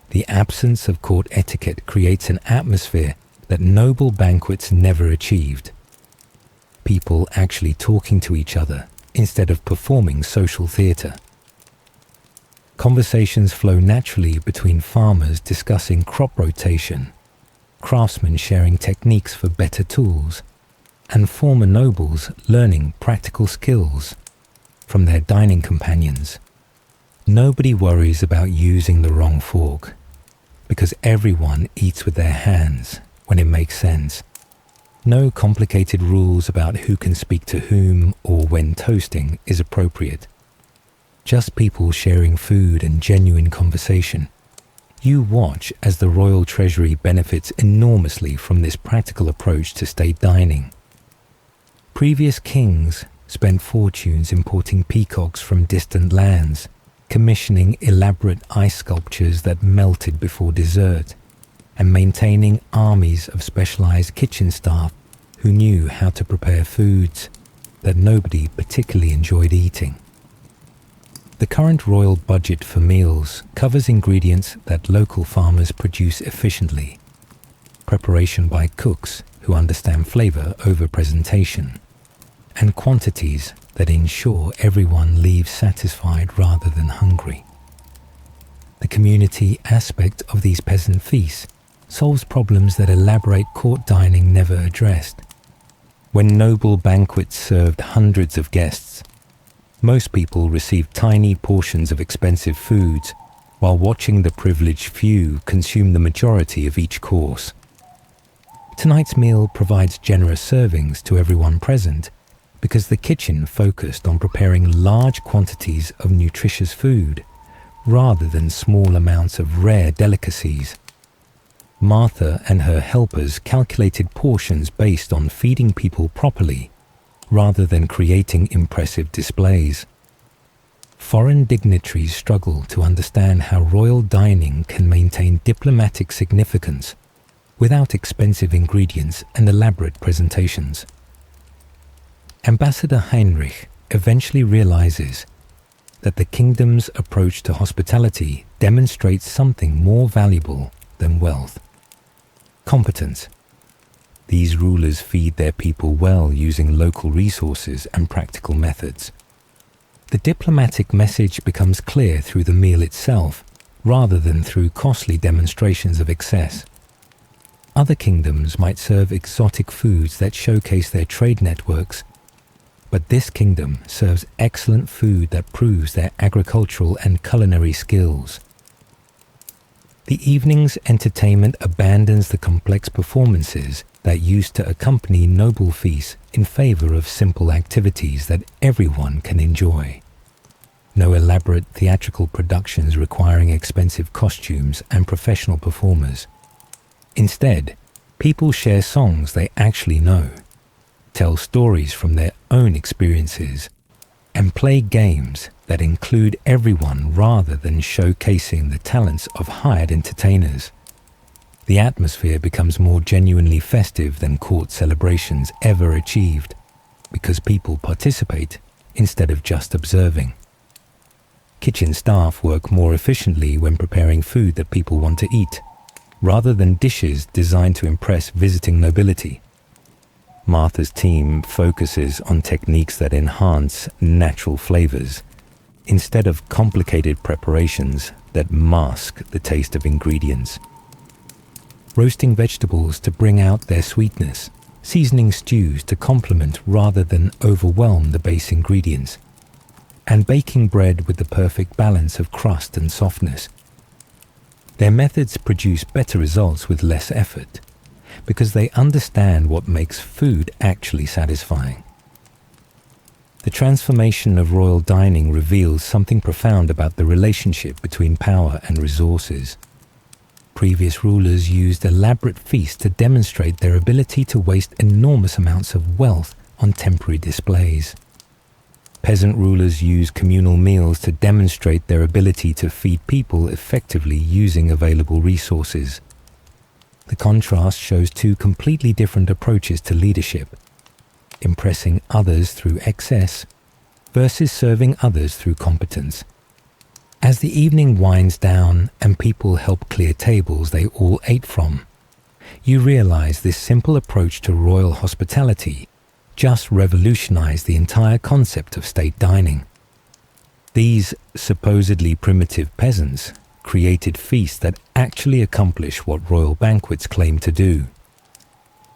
The absence of court etiquette creates an atmosphere that noble banquets never achieved. People actually talking to each other instead of performing social theatre. Conversations flow naturally between farmers discussing crop rotation, craftsmen sharing techniques for better tools, and former nobles learning practical skills from their dining companions. Nobody worries about using the wrong fork, because everyone eats with their hands when it makes sense. No complicated rules about who can speak to whom or when toasting is appropriate. Just people sharing food and genuine conversation. You watch as the royal treasury benefits enormously from this practical approach to state dining. Previous kings spent fortunes importing peacocks from distant lands, commissioning elaborate ice sculptures that melted before dessert, and maintaining armies of specialized kitchen staff who knew how to prepare foods that nobody particularly enjoyed eating. The current royal budget for meals covers ingredients that local farmers produce efficiently, preparation by cooks who understand flavor over presentation, and quantities that ensure everyone leaves satisfied rather than hungry. The community aspect of these peasant feasts solves problems that elaborate court dining never addressed. When noble banquets served hundreds of guests, most people received tiny portions of expensive foods, while watching the privileged few consume the majority of each course. Tonight's meal provides generous servings to everyone present because the kitchen focused on preparing large quantities of nutritious food rather than small amounts of rare delicacies. Martha and her helpers calculated portions based on feeding people properly rather than creating impressive displays. Foreign dignitaries struggle to understand how royal dining can maintain diplomatic significance without expensive ingredients and elaborate presentations. Ambassador Heinrich eventually realizes that the kingdom's approach to hospitality demonstrates something more valuable than wealth: competence. These rulers feed their people well using local resources and practical methods. The diplomatic message becomes clear through the meal itself, rather than through costly demonstrations of excess. Other kingdoms might serve exotic foods that showcase their trade networks, but this kingdom serves excellent food that proves their agricultural and culinary skills. The evening's entertainment abandons the complex performances that used to accompany noble feasts in favor of simple activities that everyone can enjoy. No elaborate theatrical productions requiring expensive costumes and professional performers. Instead, people share songs they actually know, tell stories from their own experiences, and play games that include everyone rather than showcasing the talents of hired entertainers. The atmosphere becomes more genuinely festive than court celebrations ever achieved, because people participate instead of just observing. Kitchen staff work more efficiently when preparing food that people want to eat, rather than dishes designed to impress visiting nobility. Martha's team focuses on techniques that enhance natural flavors, instead of complicated preparations that mask the taste of ingredients. Roasting vegetables to bring out their sweetness, seasoning stews to complement rather than overwhelm the base ingredients, and baking bread with the perfect balance of crust and softness. Their methods produce better results with less effort, because they understand what makes food actually satisfying. The transformation of royal dining reveals something profound about the relationship between power and resources. Previous rulers used elaborate feasts to demonstrate their ability to waste enormous amounts of wealth on temporary displays. Peasant rulers use communal meals to demonstrate their ability to feed people effectively using available resources. The contrast shows two completely different approaches to leadership: impressing others through excess versus serving others through competence. As the evening winds down and people help clear tables they all ate from, you realize this simple approach to royal hospitality just revolutionized the entire concept of state dining. These supposedly primitive peasants created feasts that actually accomplish what royal banquets claim to do: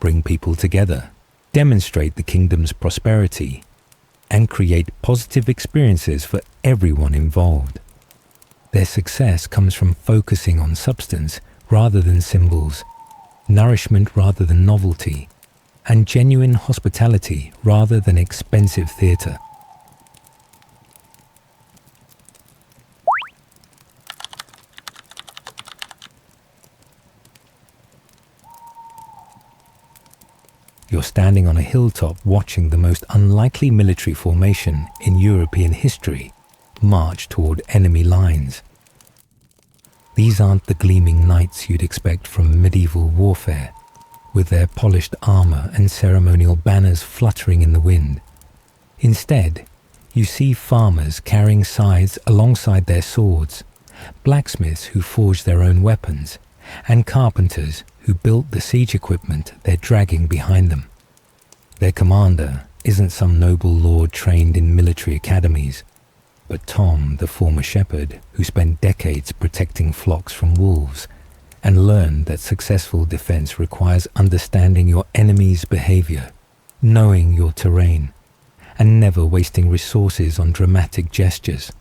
bring people together, demonstrate the kingdom's prosperity, and create positive experiences for everyone involved. Their success comes from focusing on substance rather than symbols, nourishment rather than novelty, and genuine hospitality rather than expensive theatre. You're standing on a hilltop watching the most unlikely military formation in European history march toward enemy lines. These aren't the gleaming knights you'd expect from medieval warfare, with their polished armor and ceremonial banners fluttering in the wind. Instead, you see farmers carrying scythes alongside their swords, blacksmiths who forge their own weapons, and carpenters who built the siege equipment they're dragging behind them. Their commander isn't some noble lord trained in military academies, but Tom, the former shepherd who spent decades protecting flocks from wolves and learned that successful defense requires understanding your enemy's behavior, knowing your terrain, and never wasting resources on dramatic gestures.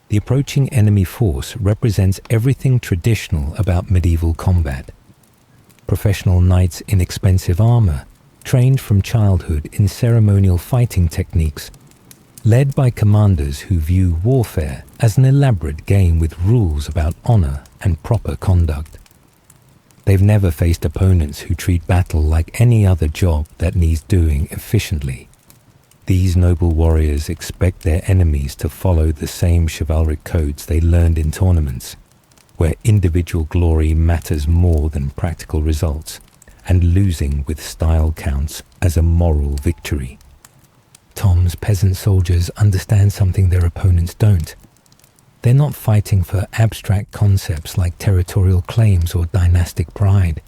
The approaching enemy force represents everything traditional about medieval combat. Professional knights in expensive armor, trained from childhood in ceremonial fighting techniques, led by commanders who view warfare as an elaborate game with rules about honor and proper conduct. They've never faced opponents who treat battle like any other job that needs doing efficiently. These noble warriors expect their enemies to follow the same chivalric codes they learned in tournaments, where individual glory matters more than practical results, and losing with style counts as a moral victory. Tom's peasant soldiers understand something their opponents don't. They're not fighting for abstract concepts like territorial claims or dynastic pride.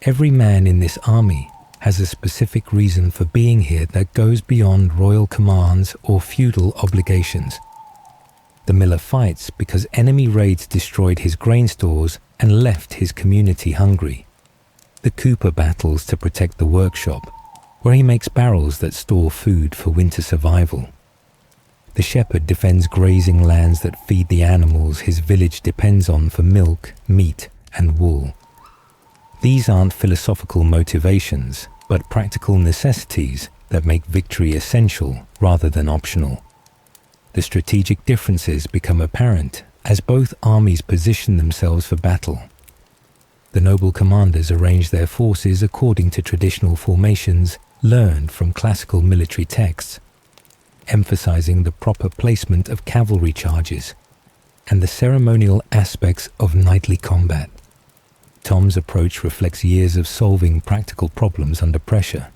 Every man in this army has a specific reason for being here that goes beyond royal commands or feudal obligations. The miller fights because enemy raids destroyed his grain stores and left his community hungry. The cooper battles to protect the workshop, where he makes barrels that store food for winter survival. The shepherd defends grazing lands that feed the animals his village depends on for milk, meat, and wool. These aren't philosophical motivations, but practical necessities that make victory essential rather than optional. The strategic differences become apparent as both armies position themselves for battle. The noble commanders arrange their forces according to traditional formations learned from classical military texts, emphasizing the proper placement of cavalry charges and the ceremonial aspects of knightly combat. Tom's approach reflects years of solving practical problems under pressure.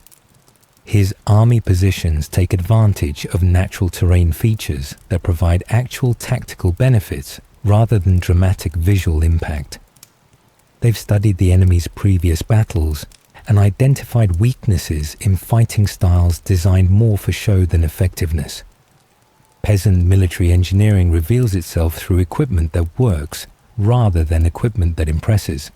His army positions take advantage of natural terrain features that provide actual tactical benefits rather than dramatic visual impact. They've studied the enemy's previous battles and identified weaknesses in fighting styles designed more for show than effectiveness. Peasant military engineering reveals itself through equipment that works rather than equipment that impresses.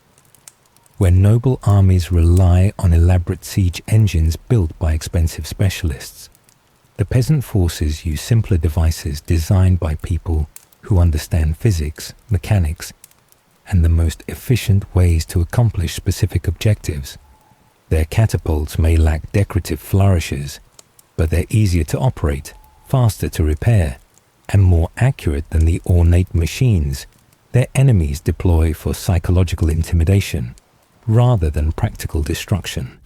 Where noble armies rely on elaborate siege engines built by expensive specialists, the peasant forces use simpler devices designed by people who understand physics, mechanics, and the most efficient ways to accomplish specific objectives. Their catapults may lack decorative flourishes, but they're easier to operate, faster to repair, and more accurate than the ornate machines their enemies deploy for psychological intimidation rather than practical destruction.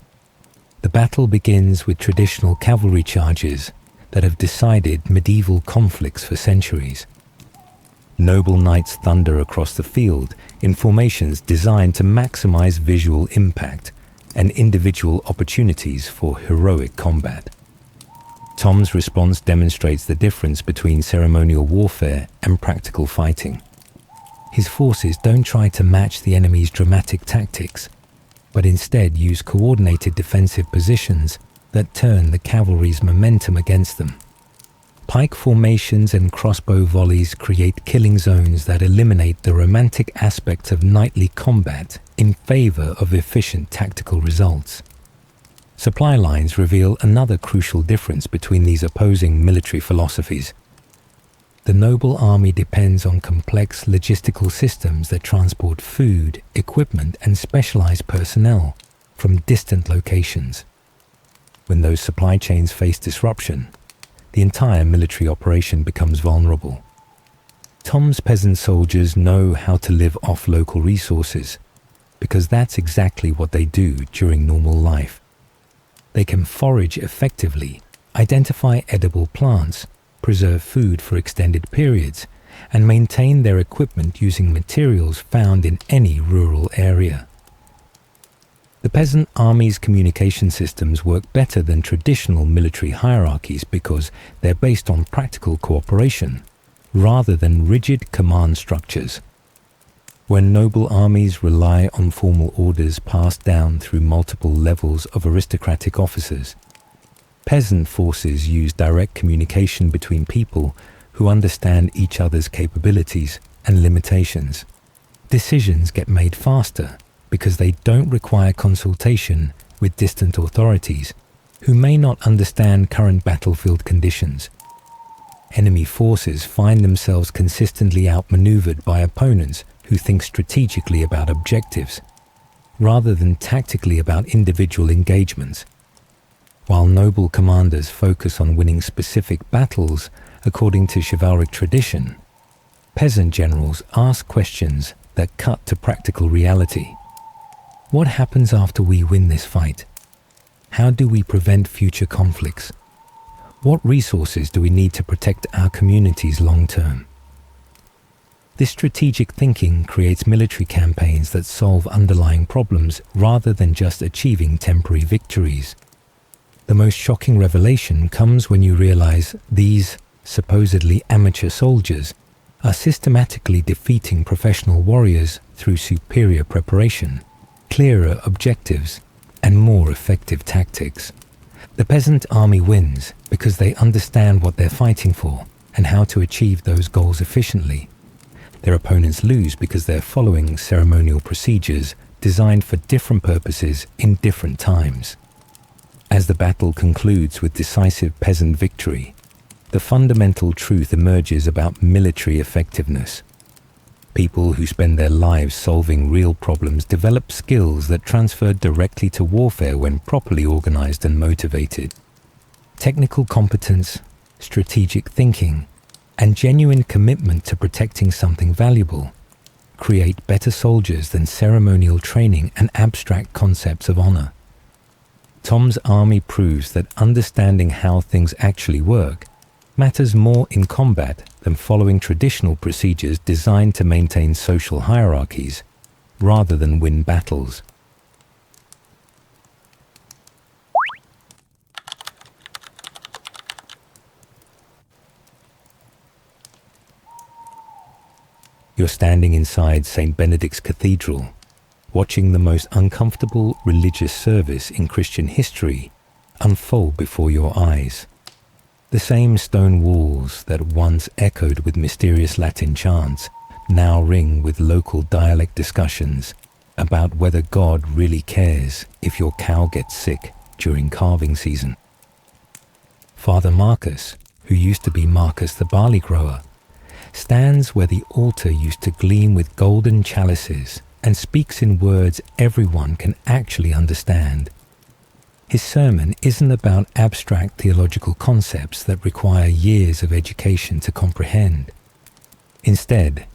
The battle begins with traditional cavalry charges that have decided medieval conflicts for centuries. Noble knights thunder across the field in formations designed to maximize visual impact and individual opportunities for heroic combat. Tom's response demonstrates the difference between ceremonial warfare and practical fighting. His forces don't try to match the enemy's dramatic tactics, but instead use coordinated defensive positions that turn the cavalry's momentum against them. Pike formations and crossbow volleys create killing zones that eliminate the romantic aspects of knightly combat in favor of efficient tactical results. Supply lines reveal another crucial difference between these opposing military philosophies. The noble army depends on complex logistical systems that transport food, equipment, and specialized personnel from distant locations. When those supply chains face disruption, the entire military operation becomes vulnerable. Tom's peasant soldiers know how to live off local resources, because that's exactly what they do during normal life. They can forage effectively, identify edible plants, preserve food for extended periods, and maintain their equipment using materials found in any rural area. The peasant army's communication systems work better than traditional military hierarchies because they're based on practical cooperation, rather than rigid command structures. When noble armies rely on formal orders passed down through multiple levels of aristocratic officers, Peasant forces use direct communication between people who understand each other's capabilities and limitations. Decisions get made faster because they don't require consultation with distant authorities who may not understand current battlefield conditions. Enemy forces find themselves consistently outmaneuvered by opponents who think strategically about objectives, rather than tactically about individual engagements. While noble commanders focus on winning specific battles according to chivalric tradition, peasant generals ask questions that cut to practical reality. What happens after we win this fight? How do we prevent future conflicts? What resources do we need to protect our communities long term? This strategic thinking creates military campaigns that solve underlying problems rather than just achieving temporary victories. The most shocking revelation comes when you realize these supposedly amateur soldiers are systematically defeating professional warriors through superior preparation, clearer objectives, and more effective tactics. The peasant army wins because they understand what they're fighting for and how to achieve those goals efficiently. Their opponents lose because they're following ceremonial procedures designed for different purposes in different times. As the battle concludes with decisive peasant victory, the fundamental truth emerges about military effectiveness. People who spend their lives solving real problems develop skills that transfer directly to warfare when properly organized and motivated. Technical competence, strategic thinking, and genuine commitment to protecting something valuable create better soldiers than ceremonial training and abstract concepts of honor. Tom's army proves that understanding how things actually work matters more in combat than following traditional procedures designed to maintain social hierarchies rather than win battles. You're standing inside St. Benedict's Cathedral, watching the most uncomfortable religious service in Christian history unfold before your eyes. The same stone walls that once echoed with mysterious Latin chants now ring with local dialect discussions about whether God really cares if your cow gets sick during calving season. Father Marcus, who used to be Marcus the barley grower, stands where the altar used to gleam with golden chalices and speaks in words everyone can actually understand. His sermon isn't about abstract theological concepts that require years of education to comprehend. Instead,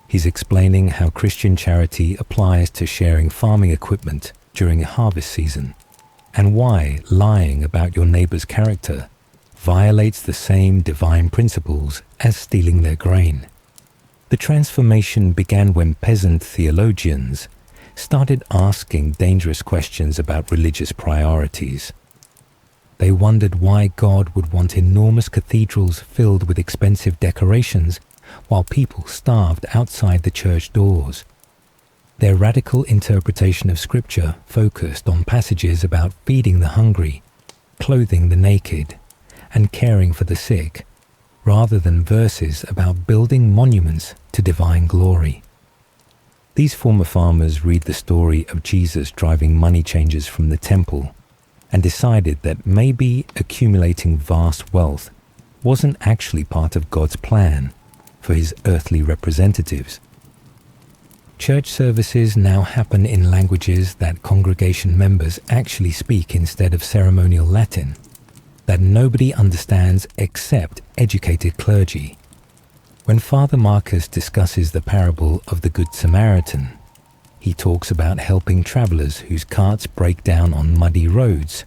he's explaining how Christian charity applies to sharing farming equipment during a harvest season, and why lying about your neighbor's character violates the same divine principles as stealing their grain. The transformation began when peasant theologians started asking dangerous questions about religious priorities. They wondered why God would want enormous cathedrals filled with expensive decorations while people starved outside the church doors. Their radical interpretation of Scripture focused on passages about feeding the hungry, clothing the naked, and caring for the sick, rather than verses about building monuments to divine glory. These former farmers read the story of Jesus driving money changers from the temple and decided that maybe accumulating vast wealth wasn't actually part of God's plan for his earthly representatives. Church services now happen in languages that congregation members actually speak instead of ceremonial Latin, that nobody understands except educated clergy. When Father Marcus discusses the parable of the Good Samaritan, he talks about helping travelers whose carts break down on muddy roads,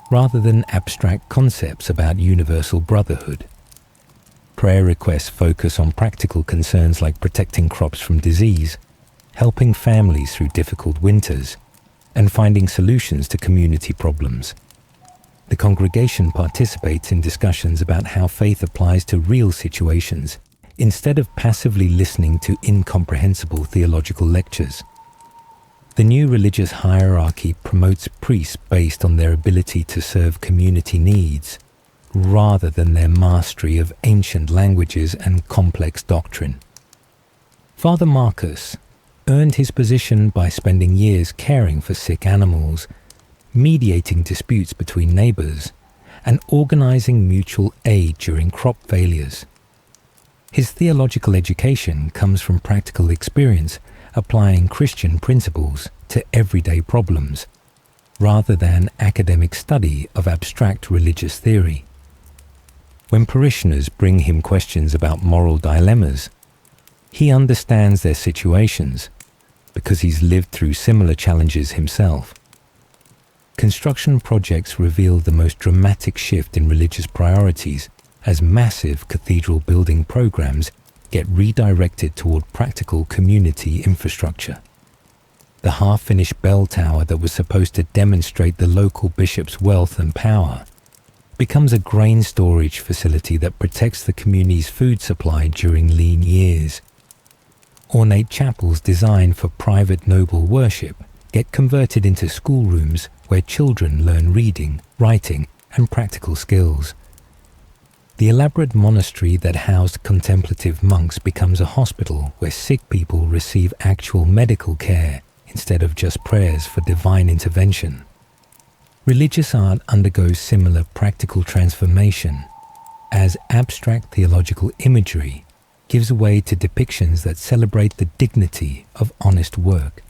rather than abstract concepts about universal brotherhood. Prayer requests focus on practical concerns like protecting crops from disease, helping families through difficult winters, and finding solutions to community problems. The congregation participates in discussions about how faith applies to real situations, instead of passively listening to incomprehensible theological lectures. The new religious hierarchy promotes priests based on their ability to serve community needs, rather than their mastery of ancient languages and complex doctrine. Father Marcus earned his position by spending years caring for sick animals, mediating disputes between neighbors, and organizing mutual aid during crop failures. His theological education comes from practical experience applying Christian principles to everyday problems, rather than academic study of abstract religious theory. When parishioners bring him questions about moral dilemmas, he understands their situations because he's lived through similar challenges himself. Construction projects reveal the most dramatic shift in religious priorities as massive cathedral building programs get redirected toward practical community infrastructure. The half-finished bell tower that was supposed to demonstrate the local bishop's wealth and power becomes a grain storage facility that protects the community's food supply during lean years. Ornate chapels designed for private noble worship get converted into schoolrooms where children learn reading, writing, and practical skills. The elaborate monastery that housed contemplative monks becomes a hospital where sick people receive actual medical care instead of just prayers for divine intervention. Religious art undergoes similar practical transformation as abstract theological imagery gives way to depictions that celebrate the dignity of honest work.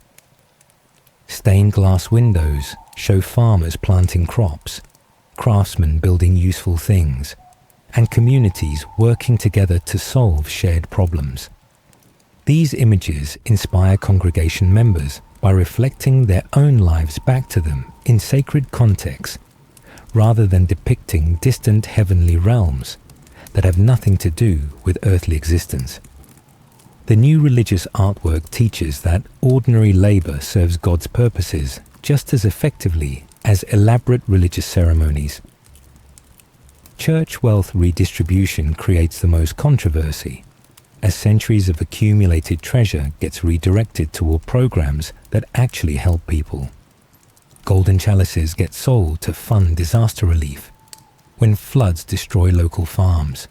Stained glass windows show farmers planting crops, craftsmen building useful things, and communities working together to solve shared problems. These images inspire congregation members by reflecting their own lives back to them in sacred contexts, rather than depicting distant heavenly realms that have nothing to do with earthly existence. The new religious artwork teaches that ordinary labor serves God's purposes just as effectively as elaborate religious ceremonies. Church wealth redistribution creates the most controversy, as centuries of accumulated treasure gets redirected toward programs that actually help people. Golden chalices get sold to fund disaster relief when floods destroy local farms.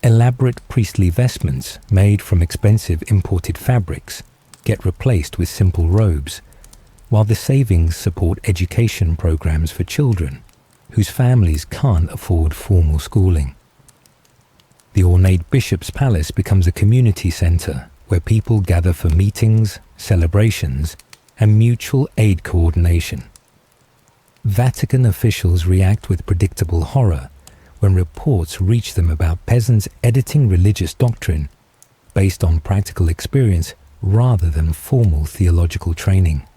Elaborate priestly vestments made from expensive imported fabrics get replaced with simple robes, while the savings support education programs for children whose families can't afford formal schooling. The ornate bishop's palace becomes a community center where people gather for meetings, celebrations, and mutual aid coordination. Vatican officials react with predictable horror when reports reach them about peasants editing religious doctrine based on practical experience rather than formal theological training.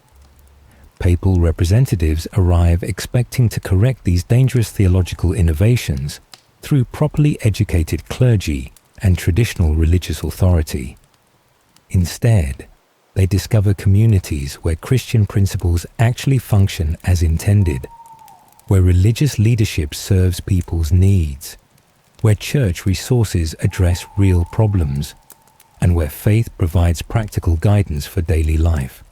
Papal representatives arrive expecting to correct these dangerous theological innovations through properly educated clergy and traditional religious authority. Instead, they discover communities where Christian principles actually function as intended, where religious leadership serves people's needs, where church resources address real problems, and where faith provides practical guidance for daily life.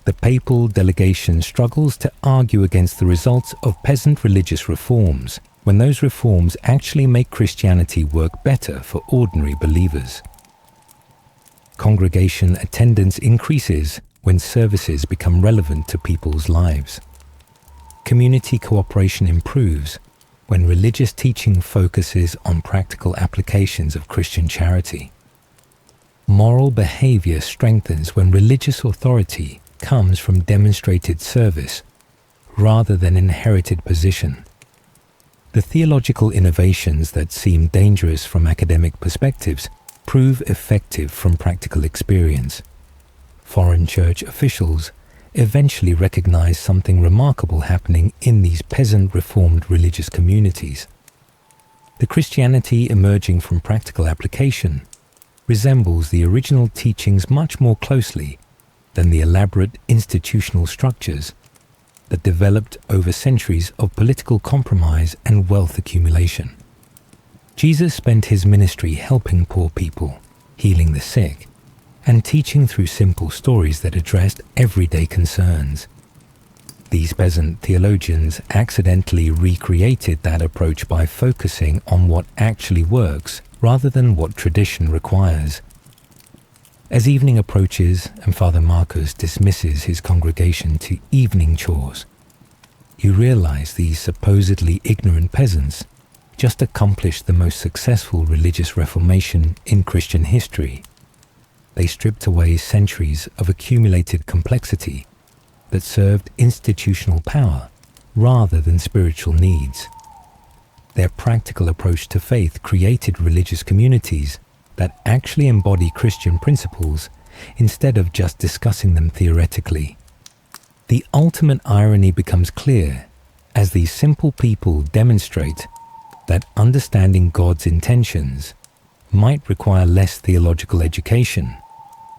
The papal delegation struggles to argue against the results of peasant religious reforms when those reforms actually make Christianity work better for ordinary believers. Congregation attendance increases when services become relevant to people's lives. Community cooperation improves when religious teaching focuses on practical applications of Christian charity. Moral behavior strengthens when religious authority comes from demonstrated service rather than inherited position. The theological innovations that seem dangerous from academic perspectives prove effective from practical experience. Foreign church officials eventually recognize something remarkable happening in these peasant reformed religious communities. The Christianity emerging from practical application resembles the original teachings much more closely than the elaborate institutional structures that developed over centuries of political compromise and wealth accumulation. Jesus spent his ministry helping poor people, healing the sick, and teaching through simple stories that addressed everyday concerns. These peasant theologians accidentally recreated that approach by focusing on what actually works rather than what tradition requires. As evening approaches and Father Marcos dismisses his congregation to evening chores, you realize these supposedly ignorant peasants just accomplished the most successful religious reformation in Christian history. They stripped away centuries of accumulated complexity that served institutional power rather than spiritual needs. Their practical approach to faith created religious communities that actually embody Christian principles instead of just discussing them theoretically. The ultimate irony becomes clear as these simple people demonstrate that understanding God's intentions might require less theological education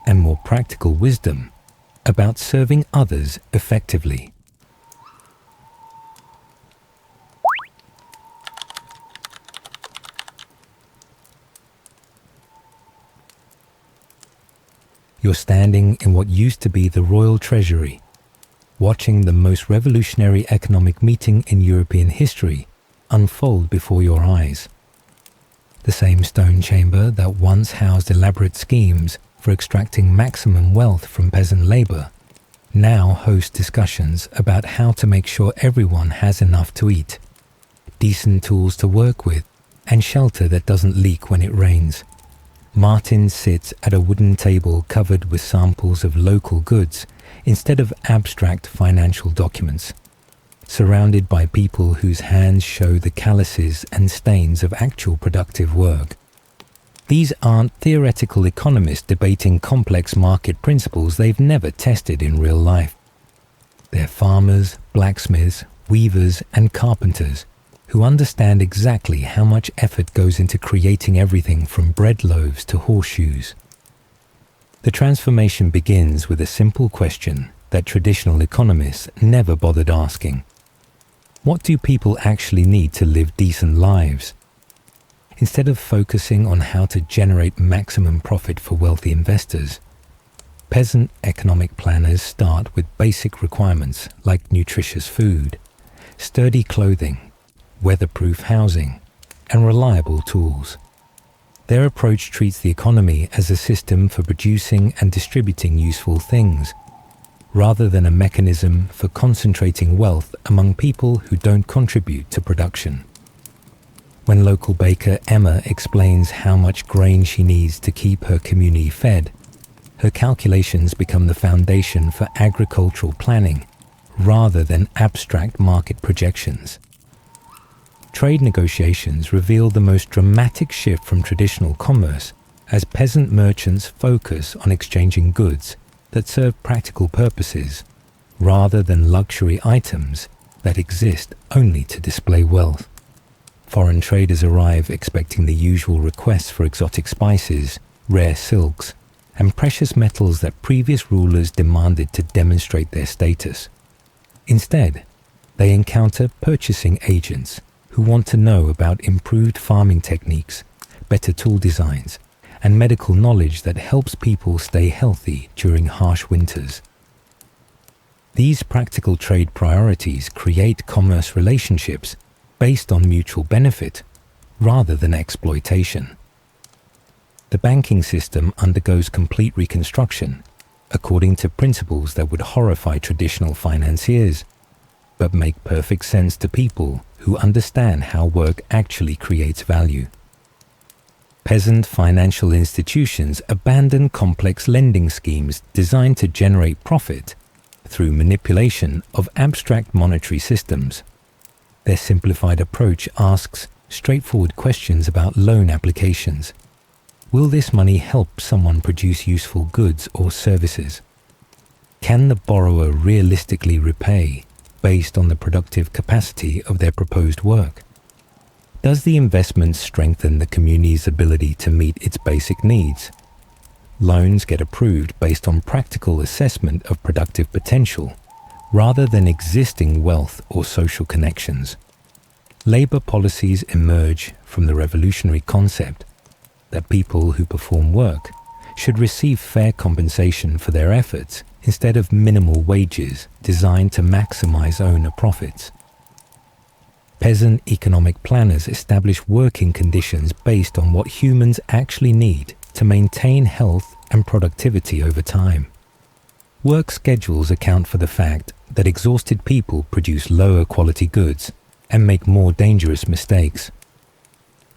and more practical wisdom about serving others effectively. You're standing in what used to be the royal treasury, watching the most revolutionary economic meeting in European history unfold before your eyes. The same stone chamber that once housed elaborate schemes for extracting maximum wealth from peasant labor now hosts discussions about how to make sure everyone has enough to eat, decent tools to work with, and shelter that doesn't leak when it rains. Martin sits at a wooden table covered with samples of local goods instead of abstract financial documents, surrounded by people whose hands show the calluses and stains of actual productive work. These aren't theoretical economists debating complex market principles they've never tested in real life. They're farmers, blacksmiths, weavers, and carpenters who understand exactly how much effort goes into creating everything from bread loaves to horseshoes. The transformation begins with a simple question that traditional economists never bothered asking. What do people actually need to live decent lives? Instead of focusing on how to generate maximum profit for wealthy investors, peasant economic planners start with basic requirements like nutritious food, sturdy clothing, weatherproof housing, and reliable tools. Their approach treats the economy as a system for producing and distributing useful things, rather than a mechanism for concentrating wealth among people who don't contribute to production. When local baker Emma explains how much grain she needs to keep her community fed, her calculations become the foundation for agricultural planning, rather than abstract market projections. Trade negotiations reveal the most dramatic shift from traditional commerce as peasant merchants focus on exchanging goods that serve practical purposes rather than luxury items that exist only to display wealth. Foreign traders arrive expecting the usual requests for exotic spices, rare silks, and precious metals that previous rulers demanded to demonstrate their status. Instead, they encounter purchasing agents who want to know about improved farming techniques, better tool designs, and medical knowledge that helps people stay healthy during harsh winters. These practical trade priorities create commerce relationships based on mutual benefit rather than exploitation. The banking system undergoes complete reconstruction according to principles that would horrify traditional financiers, but make perfect sense to people who understand how work actually creates value. Peasant financial institutions abandon complex lending schemes designed to generate profit through manipulation of abstract monetary systems. Their simplified approach asks straightforward questions about loan applications. Will this money help someone produce useful goods or services? Can the borrower realistically repay based on the productive capacity of their proposed work? Does the investment strengthen the community's ability to meet its basic needs? Loans get approved based on practical assessment of productive potential rather than existing wealth or social connections. Labor policies emerge from the revolutionary concept that people who perform work should receive fair compensation for their efforts instead of minimal wages designed to maximize owner profits. Peasant economic planners establish working conditions based on what humans actually need to maintain health and productivity over time. Work schedules account for the fact that exhausted people produce lower quality goods and make more dangerous mistakes.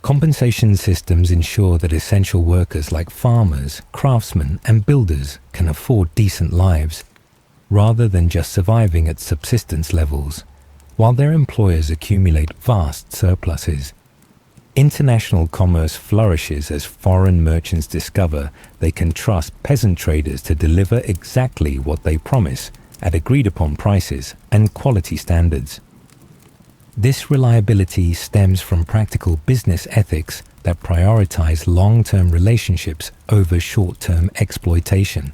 Compensation systems ensure that essential workers like farmers, craftsmen, and builders can afford decent lives, rather than just surviving at subsistence levels, while their employers accumulate vast surpluses. International commerce flourishes as foreign merchants discover they can trust peasant traders to deliver exactly what they promise at agreed-upon prices and quality standards. This reliability stems from practical business ethics that prioritize long-term relationships over short-term exploitation.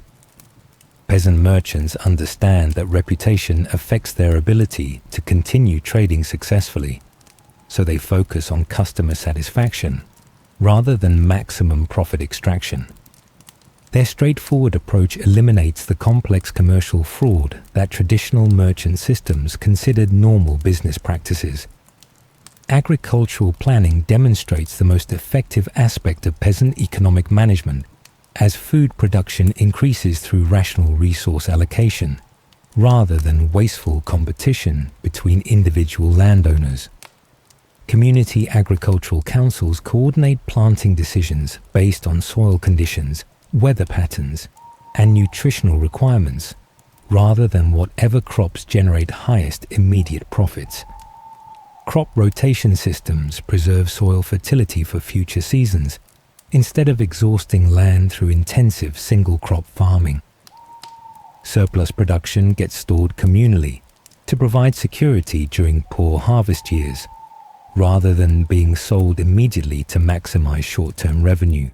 Peasant merchants understand that reputation affects their ability to continue trading successfully, so they focus on customer satisfaction rather than maximum profit extraction. Their straightforward approach eliminates the complex commercial fraud that traditional merchant systems considered normal business practices. Agricultural planning demonstrates the most effective aspect of peasant economic management as food production increases through rational resource allocation, rather than wasteful competition between individual landowners. Community agricultural councils coordinate planting decisions based on soil conditions, weather patterns, and nutritional requirements, rather than whatever crops generate highest immediate profits. Crop rotation systems preserve soil fertility for future seasons, instead of exhausting land through intensive single-crop farming. Surplus production gets stored communally to provide security during poor harvest years, rather than being sold immediately to maximize short-term revenue.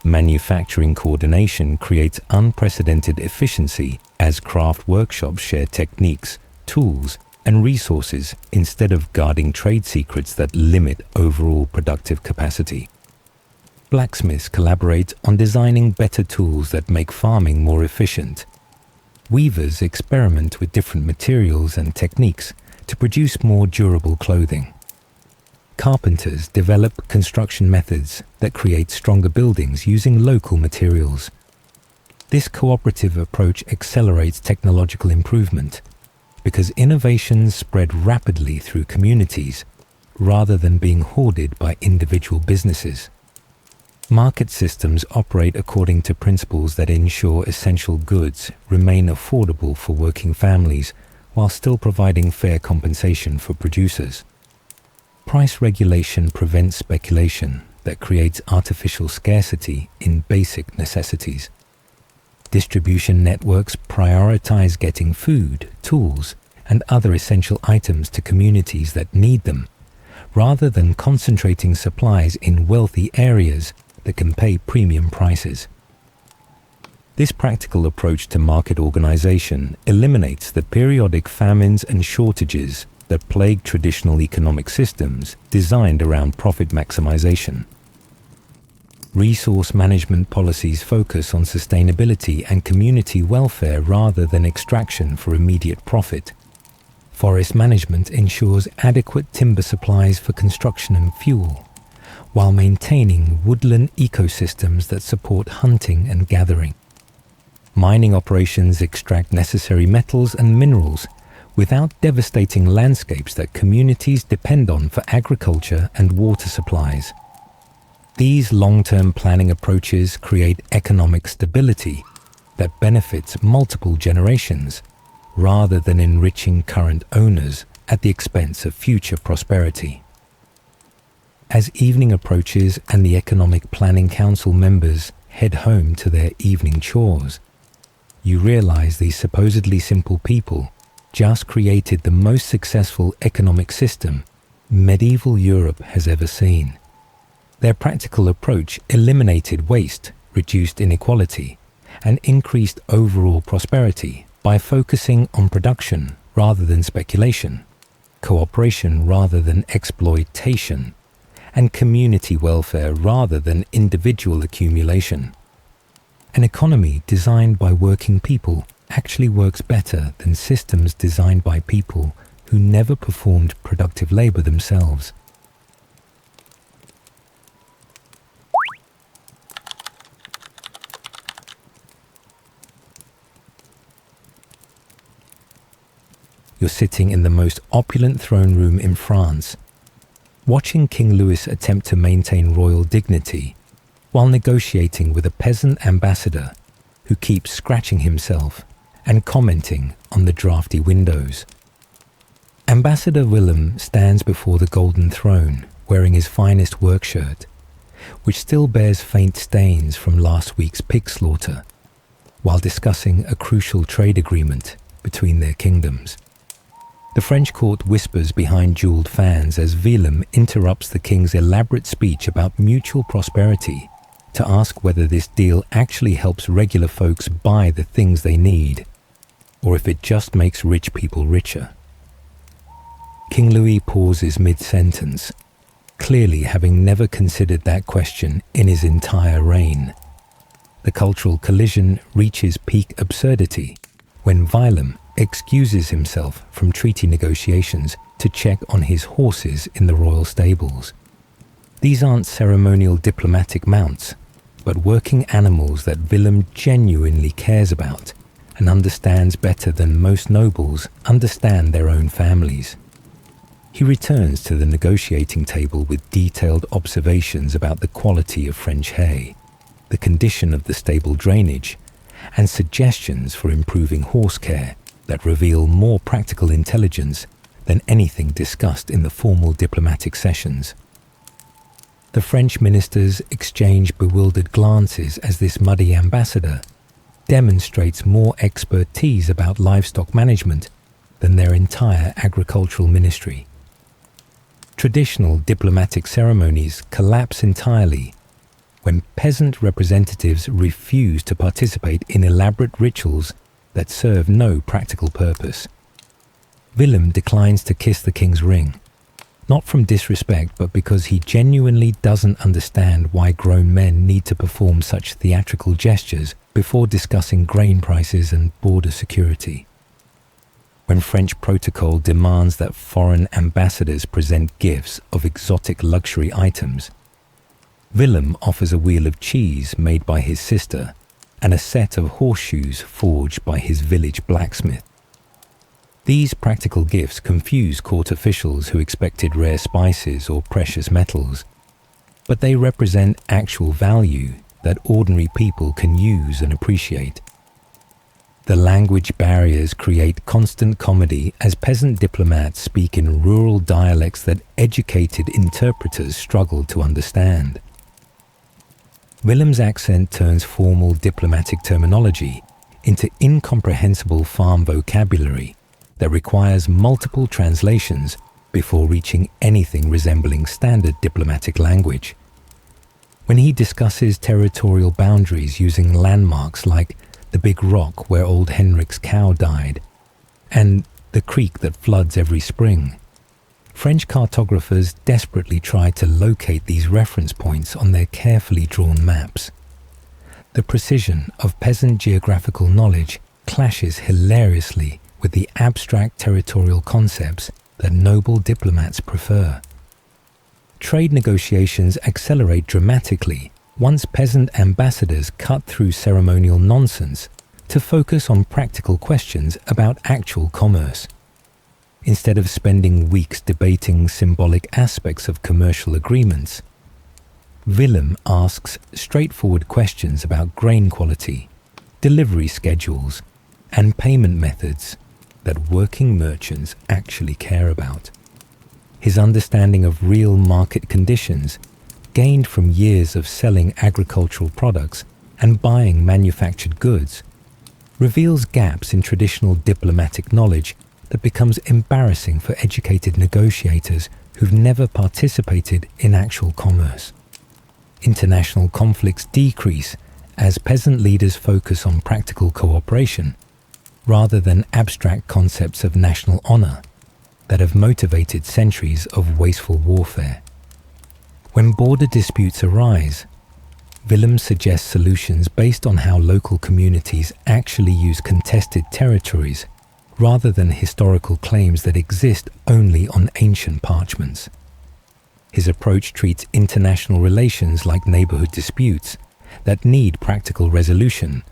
Manufacturing coordination creates unprecedented efficiency as craft workshops share techniques, tools, and resources instead of guarding trade secrets that limit overall productive capacity. Blacksmiths collaborate on designing better tools that make farming more efficient. Weavers experiment with different materials and techniques to produce more durable clothing. Carpenters develop construction methods that create stronger buildings using local materials. This cooperative approach accelerates technological improvement because innovations spread rapidly through communities rather than being hoarded by individual businesses. Market systems operate according to principles that ensure essential goods remain affordable for working families while still providing fair compensation for producers. Price regulation prevents speculation that creates artificial scarcity in basic necessities. Distribution networks prioritize getting food, tools, and other essential items to communities that need them, rather than concentrating supplies in wealthy areas that can pay premium prices. This practical approach to market organization eliminates the periodic famines and shortages that plague traditional economic systems designed around profit maximization. Resource management policies focus on sustainability and community welfare rather than extraction for immediate profit. Forest management ensures adequate timber supplies for construction and fuel, while maintaining woodland ecosystems that support hunting and gathering. Mining operations extract necessary metals and minerals without devastating landscapes that communities depend on for agriculture and water supplies. These long-term planning approaches create economic stability that benefits multiple generations, rather than enriching current owners at the expense of future prosperity. As evening approaches and the Economic Planning Council members head home to their evening chores, you realize these supposedly simple people just created the most successful economic system medieval Europe has ever seen. Their practical approach eliminated waste, reduced inequality, and increased overall prosperity by focusing on production rather than speculation, cooperation rather than exploitation, and community welfare rather than individual accumulation. An economy designed by working people actually works better than systems designed by people who never performed productive labor themselves. You're sitting in the most opulent throne room in France, watching King Louis attempt to maintain royal dignity while negotiating with a peasant ambassador who keeps scratching himself and commenting on the drafty windows. Ambassador Willem stands before the golden throne wearing his finest work shirt, which still bears faint stains from last week's pig slaughter, while discussing a crucial trade agreement between their kingdoms. The French court whispers behind jeweled fans as Willem interrupts the king's elaborate speech about mutual prosperity to ask whether this deal actually helps regular folks buy the things they need, or if it just makes rich people richer. King Louis pauses mid-sentence, clearly having never considered that question in his entire reign. The cultural collision reaches peak absurdity when Willem excuses himself from treaty negotiations to check on his horses in the royal stables. These aren't ceremonial diplomatic mounts, but working animals that Willem genuinely cares about and understands better than most nobles understand their own families. He returns to the negotiating table with detailed observations about the quality of French hay, the condition of the stable drainage, and suggestions for improving horse care that reveal more practical intelligence than anything discussed in the formal diplomatic sessions. The French ministers exchange bewildered glances as this muddy ambassador demonstrates more expertise about livestock management than their entire agricultural ministry. Traditional diplomatic ceremonies collapse entirely when peasant representatives refuse to participate in elaborate rituals that serve no practical purpose. Willem declines to kiss the king's ring, not from disrespect but because he genuinely doesn't understand why grown men need to perform such theatrical gestures before discussing grain prices and border security. When French protocol demands that foreign ambassadors present gifts of exotic luxury items, Willem offers a wheel of cheese made by his sister and a set of horseshoes forged by his village blacksmith. These practical gifts confuse court officials who expected rare spices or precious metals, but they represent actual value that ordinary people can use and appreciate. The language barriers create constant comedy as peasant diplomats speak in rural dialects that educated interpreters struggle to understand. Willem's accent turns formal diplomatic terminology into incomprehensible farm vocabulary that requires multiple translations before reaching anything resembling standard diplomatic language. When he discusses territorial boundaries using landmarks like the big rock where old Henrik's cow died and the creek that floods every spring, French cartographers desperately try to locate these reference points on their carefully drawn maps. The precision of peasant geographical knowledge clashes hilariously with the abstract territorial concepts that noble diplomats prefer. Trade negotiations accelerate dramatically once peasant ambassadors cut through ceremonial nonsense to focus on practical questions about actual commerce. Instead of spending weeks debating symbolic aspects of commercial agreements, Willem asks straightforward questions about grain quality, delivery schedules, and payment methods that working merchants actually care about. His understanding of real market conditions, gained from years of selling agricultural products and buying manufactured goods, reveals gaps in traditional diplomatic knowledge that becomes embarrassing for educated negotiators who've never participated in actual commerce. International conflicts decrease as peasant leaders focus on practical cooperation rather than abstract concepts of national honor that have motivated centuries of wasteful warfare. When border disputes arise, Willem suggests solutions based on how local communities actually use contested territories rather than historical claims that exist only on ancient parchments. His approach treats international relations like neighborhood disputes that need practical resolution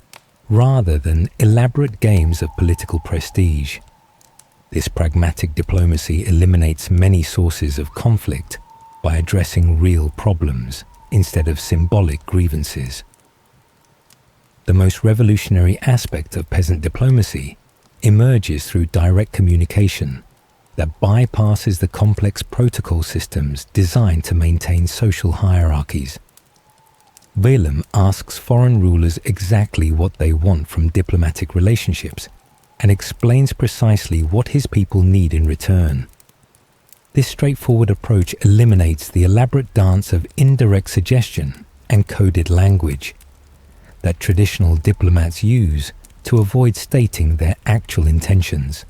rather than elaborate games of political prestige. This pragmatic diplomacy eliminates many sources of conflict by addressing real problems instead of symbolic grievances. The most revolutionary aspect of peasant diplomacy emerges through direct communication that bypasses the complex protocol systems designed to maintain social hierarchies. Willem asks foreign rulers exactly what they want from diplomatic relationships and explains precisely what his people need in return. This straightforward approach eliminates the elaborate dance of indirect suggestion and coded language that traditional diplomats use to avoid stating their actual intentions.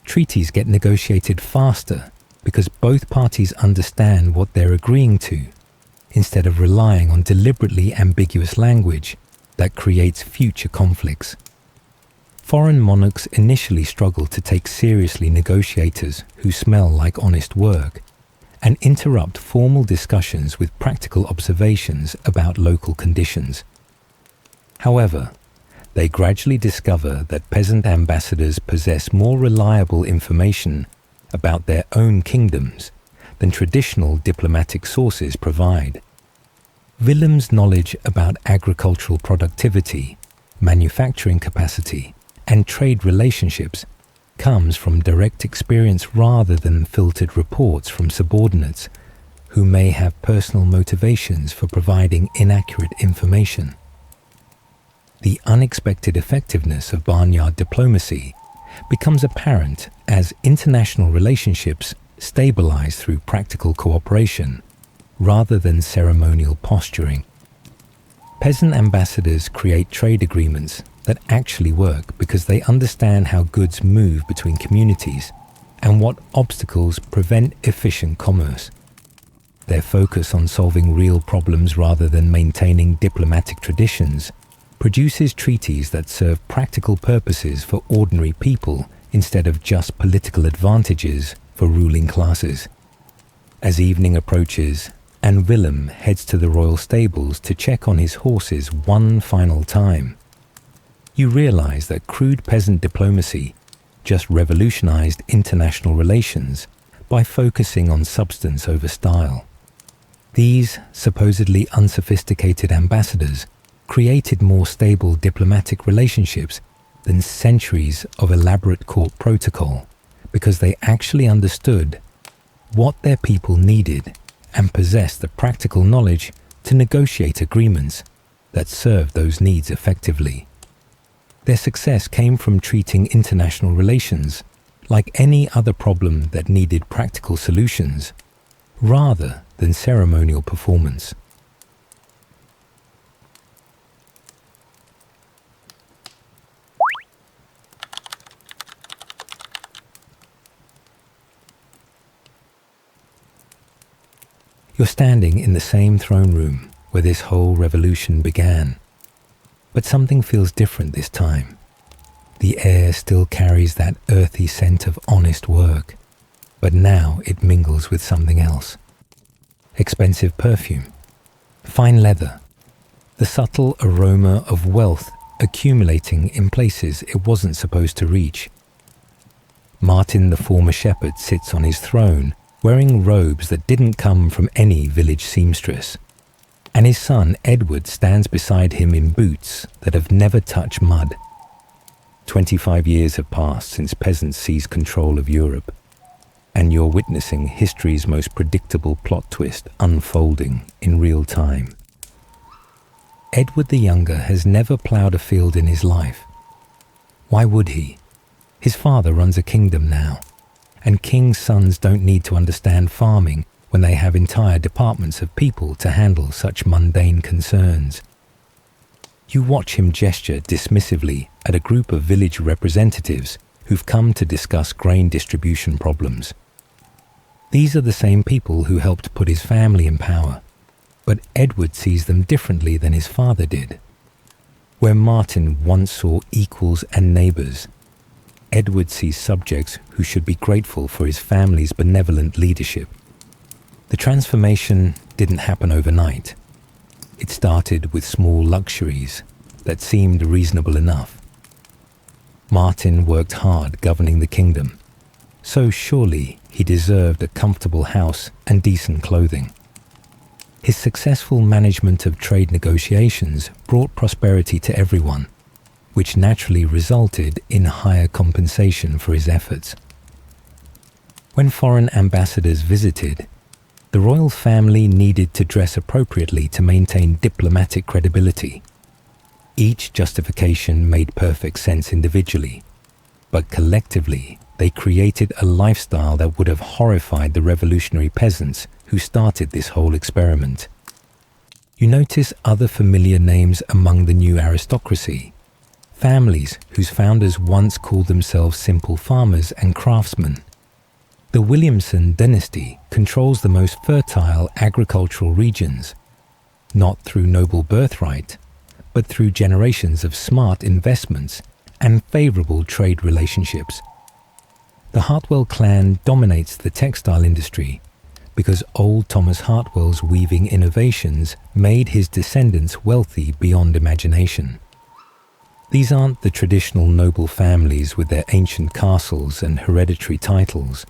Treaties get negotiated faster because both parties understand what they're agreeing to, instead of relying on deliberately ambiguous language that creates future conflicts. Foreign monarchs initially struggle to take seriously negotiators who smell like honest work and interrupt formal discussions with practical observations about local conditions. However, they gradually discover that peasant ambassadors possess more reliable information about their own kingdoms than traditional diplomatic sources provide. Willem's knowledge about agricultural productivity, manufacturing capacity, and trade relationships comes from direct experience rather than filtered reports from subordinates who may have personal motivations for providing inaccurate information. The unexpected effectiveness of barnyard diplomacy becomes apparent as international relationships stabilize through practical cooperation rather than ceremonial posturing. Peasant ambassadors create trade agreements that actually work because they understand how goods move between communities and what obstacles prevent efficient commerce. Their focus on solving real problems rather than maintaining diplomatic traditions produces treaties that serve practical purposes for ordinary people instead of just political advantages for ruling classes. As evening approaches, and Willem heads to the royal stables to check on his horses one final time, you realize that crude peasant diplomacy just revolutionized international relations by focusing on substance over style. These supposedly unsophisticated ambassadors created more stable diplomatic relationships than centuries of elaborate court protocol because they actually understood what their people needed and possessed the practical knowledge to negotiate agreements that served those needs effectively. Their success came from treating international relations like any other problem that needed practical solutions, rather than ceremonial performance. You're standing in the same throne room where this whole revolution began. But something feels different this time. The air still carries that earthy scent of honest work, but now it mingles with something else. Expensive perfume, fine leather, the subtle aroma of wealth accumulating in places it wasn't supposed to reach. Martin, the former shepherd, sits on his throne, wearing robes that didn't come from any village seamstress. And his son, Edward, stands beside him in boots that have never touched mud. 25 years have passed since peasants seized control of Europe, and you're witnessing history's most predictable plot twist unfolding in real time. Edward the Younger has never ploughed a field in his life. Why would he? His father runs a kingdom now, and kings' sons don't need to understand farming when they have entire departments of people to handle such mundane concerns. You watch him gesture dismissively at a group of village representatives who've come to discuss grain distribution problems. These are the same people who helped put his family in power. but Edward sees them differently than his father did. Where Martin once saw equals and neighbours, Edward sees subjects who should be grateful for his family's benevolent leadership. The transformation didn't happen overnight. It started with small luxuries that seemed reasonable enough. Martin worked hard governing the kingdom, so surely he deserved a comfortable house and decent clothing. His successful management of trade negotiations brought prosperity to everyone, which naturally resulted in higher compensation for his efforts. When foreign ambassadors visited, the royal family needed to dress appropriately to maintain diplomatic credibility. Each justification made perfect sense individually, but collectively they created a lifestyle that would have horrified the revolutionary peasants who started this whole experiment. You notice other familiar names among the new aristocracy, families whose founders once called themselves simple farmers and craftsmen. The Williamson dynasty controls the most fertile agricultural regions, not through noble birthright, but through generations of smart investments and favorable trade relationships. The Hartwell clan dominates the textile industry because old Thomas Hartwell's weaving innovations made his descendants wealthy beyond imagination. These aren't the traditional noble families with their ancient castles and hereditary titles,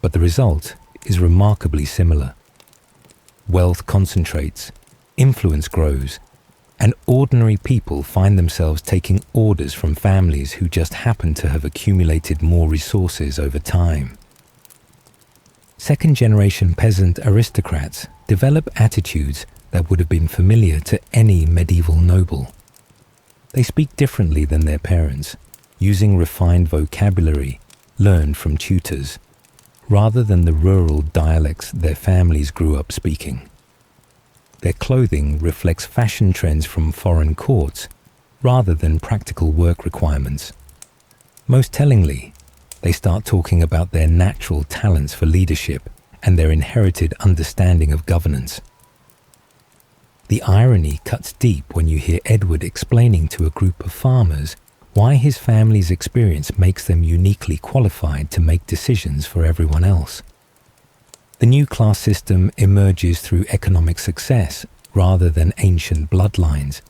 but the result is remarkably similar. Wealth concentrates, influence grows, and ordinary people find themselves taking orders from families who just happen to have accumulated more resources over time. Second-generation peasant aristocrats develop attitudes that would have been familiar to any medieval noble. They speak differently than their parents, using refined vocabulary learned from tutors, rather than the rural dialects their families grew up speaking. Their clothing reflects fashion trends from foreign courts rather than practical work requirements. Most tellingly, they start talking about their natural talents for leadership and their inherited understanding of governance. The irony cuts deep when you hear Edward explaining to a group of farmers why his family's experience makes them uniquely qualified to make decisions for everyone else. The new class system emerges through economic success rather than ancient bloodlines,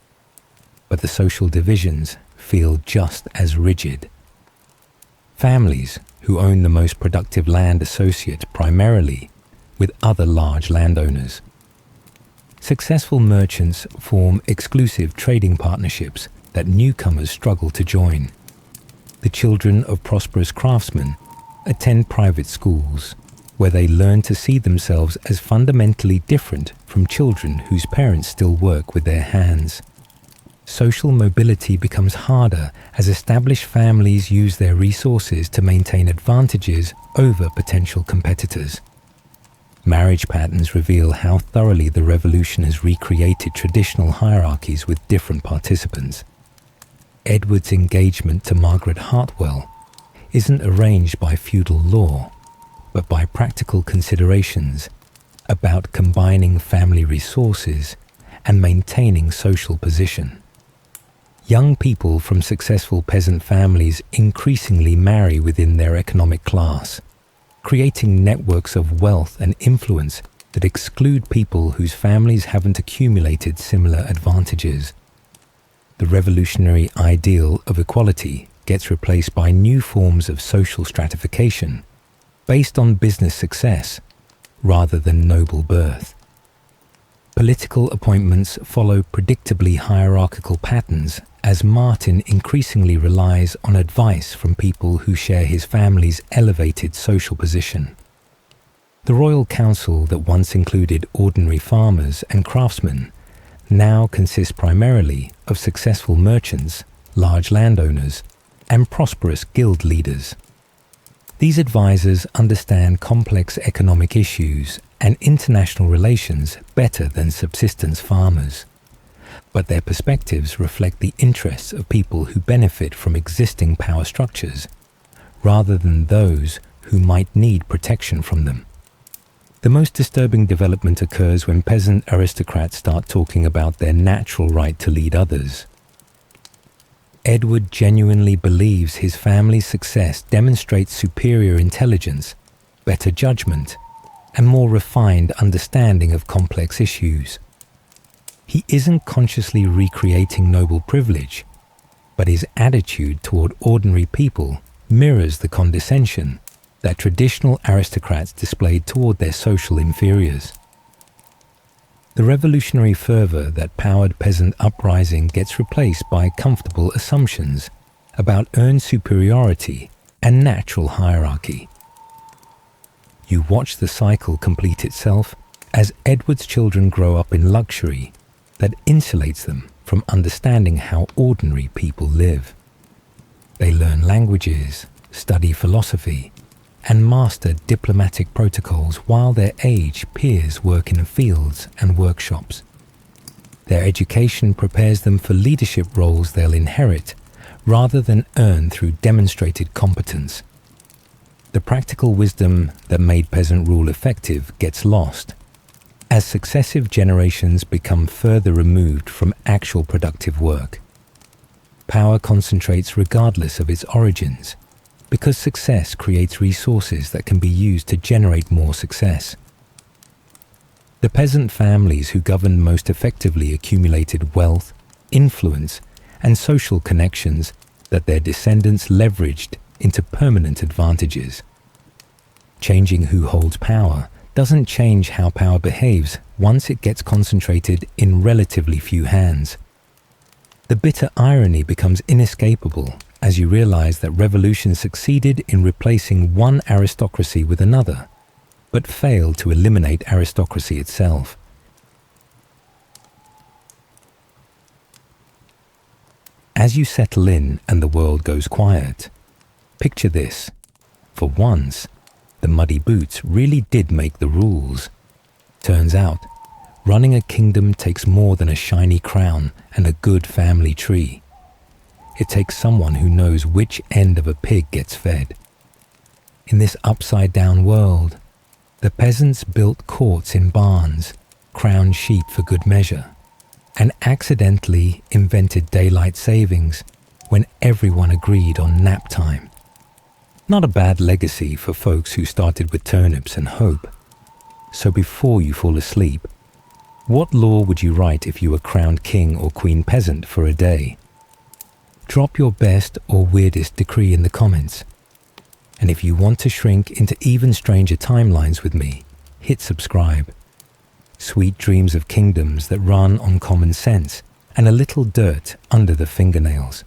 but the social divisions feel just as rigid. Families who own the most productive land associate primarily with other large landowners. Successful merchants form exclusive trading partnerships that newcomers struggle to join. The children of prosperous craftsmen attend private schools, where they learn to see themselves as fundamentally different from children whose parents still work with their hands. Social mobility becomes harder as established families use their resources to maintain advantages over potential competitors. Marriage patterns reveal how thoroughly the revolution has recreated traditional hierarchies with different participants. Edward's engagement to Margaret Hartwell isn't arranged by feudal law, but by practical considerations about combining family resources and maintaining social position. Young people from successful peasant families increasingly marry within their economic class, creating networks of wealth and influence that exclude people whose families haven't accumulated similar advantages. The revolutionary ideal of equality gets replaced by new forms of social stratification based on business success rather than noble birth. Political appointments follow predictably hierarchical patterns as Martin increasingly relies on advice from people who share his family's elevated social position. The royal council that once included ordinary farmers and craftsmen now consists primarily of successful merchants, large landowners, and prosperous guild leaders. These advisors understand complex economic issues and international relations better than subsistence farmers, but their perspectives reflect the interests of people who benefit from existing power structures, rather than those who might need protection from them. The most disturbing development occurs when peasant aristocrats start talking about their natural right to lead others. Edward genuinely believes his family's success demonstrates superior intelligence, better judgment, and more refined understanding of complex issues. He isn't consciously recreating noble privilege, but his attitude toward ordinary people mirrors the condescension that traditional aristocrats displayed toward their social inferiors. The revolutionary fervor that powered peasant uprising gets replaced by comfortable assumptions about earned superiority and natural hierarchy. You watch the cycle complete itself as Edward's children grow up in luxury that insulates them from understanding how ordinary people live. They learn languages, study philosophy, and master diplomatic protocols while their age peers work in fields and workshops. Their education prepares them for leadership roles they'll inherit rather than earn through demonstrated competence. The practical wisdom that made peasant rule effective gets lost as successive generations become further removed from actual productive work. Power concentrates regardless of its origins, because success creates resources that can be used to generate more success. The peasant families who governed most effectively accumulated wealth, influence, and social connections that their descendants leveraged into permanent advantages. Changing who holds power doesn't change how power behaves once it gets concentrated in relatively few hands. The bitter irony becomes inescapable as you realize that revolution succeeded in replacing one aristocracy with another, but failed to eliminate aristocracy itself. As you settle in and the world goes quiet, picture this. For once, the muddy boots really did make the rules. Turns out, running a kingdom takes more than a shiny crown and a good family tree. It takes someone who knows which end of a pig gets fed. In this upside-down world, the peasants built courts in barns, crowned sheep for good measure, and accidentally invented daylight savings when everyone agreed on nap time. Not a bad legacy for folks who started with turnips and hope. So before you fall asleep, what law would you write if you were crowned king or queen peasant for a day? Drop your best or weirdest decree in the comments. And if you want to shrink into even stranger timelines with me, hit subscribe. Sweet dreams of kingdoms that run on common sense and a little dirt under the fingernails.